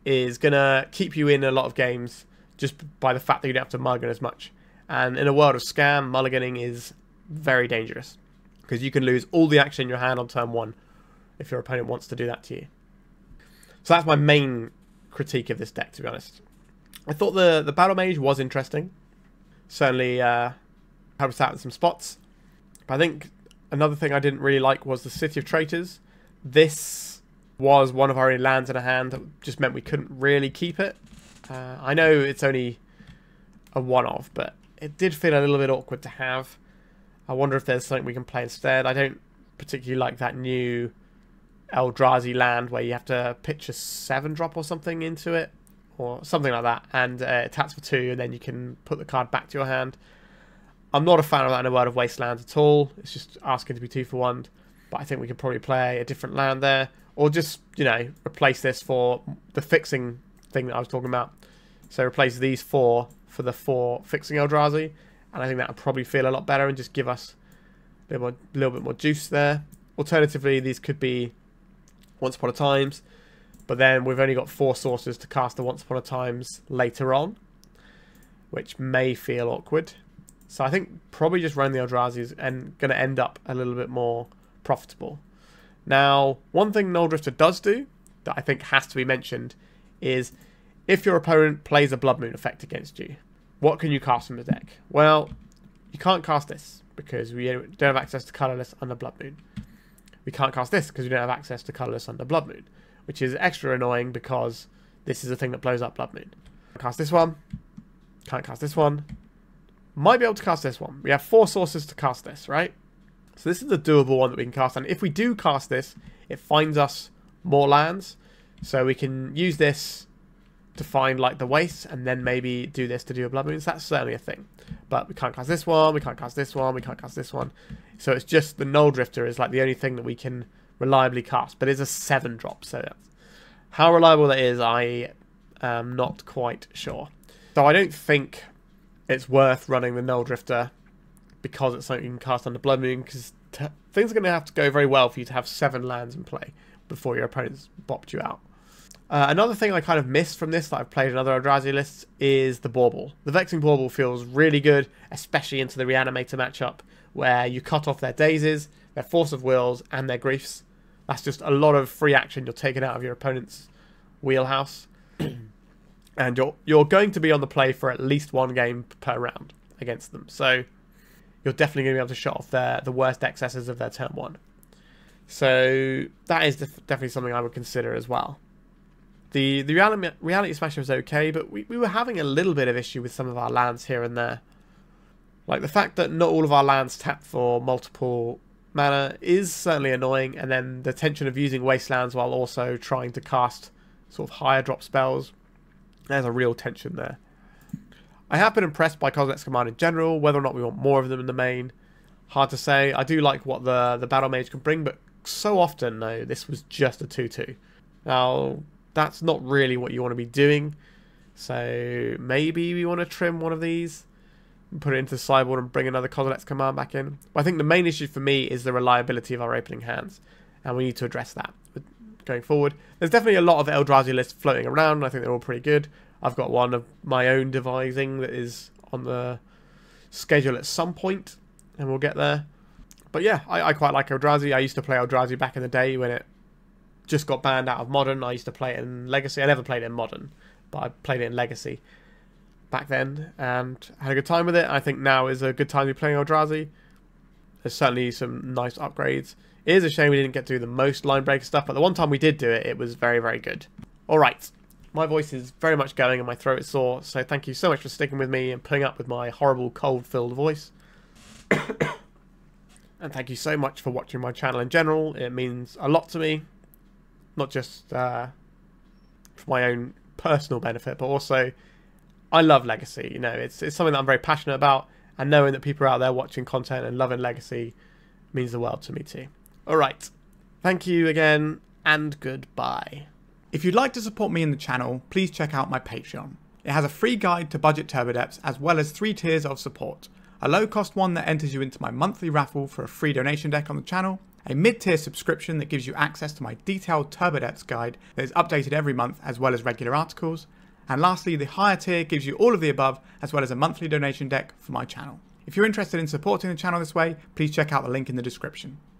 is going to keep you in a lot of games just by the fact that you don't have to mulligan as much. And in a world of scam, mulliganing is very dangerous because you can lose all the action in your hand on turn 1 if your opponent wants to do that to you. So that's my main critique of this deck, to be honest. I thought the Battlemage was interesting. Certainly helped us out in some spots. But I think another thing I didn't really like was the City of Traitors. This was one of our only lands in a hand that just meant we couldn't really keep it. I know it's only a one-off, but it did feel a little bit awkward to have. I wonder if there's something we can play instead. I don't particularly like that new Eldrazi land where you have to pitch a 7-drop or something into it, or something like that, and it taps for 2, and then you can put the card back to your hand. I'm not a fan of that in a world of Wasteland at all. It's just asking to be 2 for 1, but I think we could probably play a different land there, or just, you know, replace this for the fixing thing that I was talking about. So replace these 4 for the 4 fixing Eldrazi, and I think that would probably feel a lot better and just give us a little bit more juice there. Alternatively, these could be Once Upon a Times, but then we've only got 4 sources to cast the Once Upon a Times later on, which may feel awkward. So I think probably just run the Eldrazi is going to end up a little bit more profitable. Now, one thing Nulldrifter does do that I think has to be mentioned is if your opponent plays a Blood Moon effect against you, what can you cast from the deck? Well, you can't cast this because we don't have access to colourless under Blood Moon. We can't cast this because we don't have access to colourless under Blood Moon, which is extra annoying because this is the thing that blows up Blood Moon. Cast this one. Can't cast this one. Might be able to cast this one. We have 4 sources to cast this, right? So this is the doable one that we can cast. And if we do cast this, it finds us more lands. So we can use this to find like the waste and then maybe do this to do a Blood Moon. So that's certainly a thing. But we can't cast this one. We can't cast this one. We can't cast this one. So it's just the Nulldrifter is like the only thing that we can reliably cast. But it's a 7-drop. So that's, how reliable that is, I am not quite sure. So I don't think it's worth running the Nulldrifter because it's something you can cast under Blood Moon, because things are going to have to go very well for you to have 7 lands in play before your opponent's bopped you out. Another thing I kind of missed from this that I've played in other Eldrazi lists is the Bauble. The Vexing Bauble feels really good, especially into the Reanimator matchup, where you cut off their Dazes, their Force of Wills, and their Griefs. That's just a lot of free action you're taking out of your opponent's wheelhouse. And you're going to be on the play for at least 1 game per round against them. So you're definitely going to be able to shut off the worst excesses of their turn 1. So that is definitely something I would consider as well. The Reality Smasher was okay, but we were having a little bit of issue with some of our lands here and there. Like the fact that not all of our lands tap for multiple mana is certainly annoying, and then the tension of using Wastelands while also trying to cast sort of higher drop spells. There's a real tension there. I have been impressed by Kozilek's command in general. Whether or not we want more of them in the main, hard to say. I do like what the Battlemage can bring, but so often, though, this was just a 2-2. Now, that's not really what you want to be doing. So maybe we want to trim one of these and put it into the sideboard and bring another Kozilek's command back in. But I think the main issue for me is the reliability of our opening hands, and we need to address that going forward. There's definitely a lot of Eldrazi lists floating around, and I think they're all pretty good. I've got one of my own devising that is on the schedule at some point, and we'll get there. But yeah, I quite like Eldrazi. I used to play Eldrazi back in the day when it just got banned out of Modern. I used to play it in Legacy. I never played it in Modern, but I played it in Legacy back then and had a good time with it. I think now is a good time to be playing Eldrazi. There's certainly some nice upgrades. It is a shame we didn't get to do the most Linebreaker stuff, but the one time we did do it, it was very, very good. Alright, my voice is very much going and my throat is sore, so thank you so much for sticking with me and putting up with my horrible cold-filled voice. And thank you so much for watching my channel in general. It means a lot to me, not just for my own personal benefit, but also I love Legacy. You know, it's something that I'm very passionate about, and knowing that people are out there watching content and loving Legacy means the world to me too. Alright, thank you again, and goodbye. If you'd like to support me in the channel, please check out my Patreon. It has a free guide to budget turbo depths as well as 3 tiers of support. a low-cost one that enters you into my monthly raffle for a free donation deck on the channel, a mid-tier subscription that gives you access to my detailed turbo decks guide that is updated every month as well as regular articles, and lastly, the higher tier gives you all of the above as well as a monthly donation deck for my channel. If you're interested in supporting the channel this way, please check out the link in the description.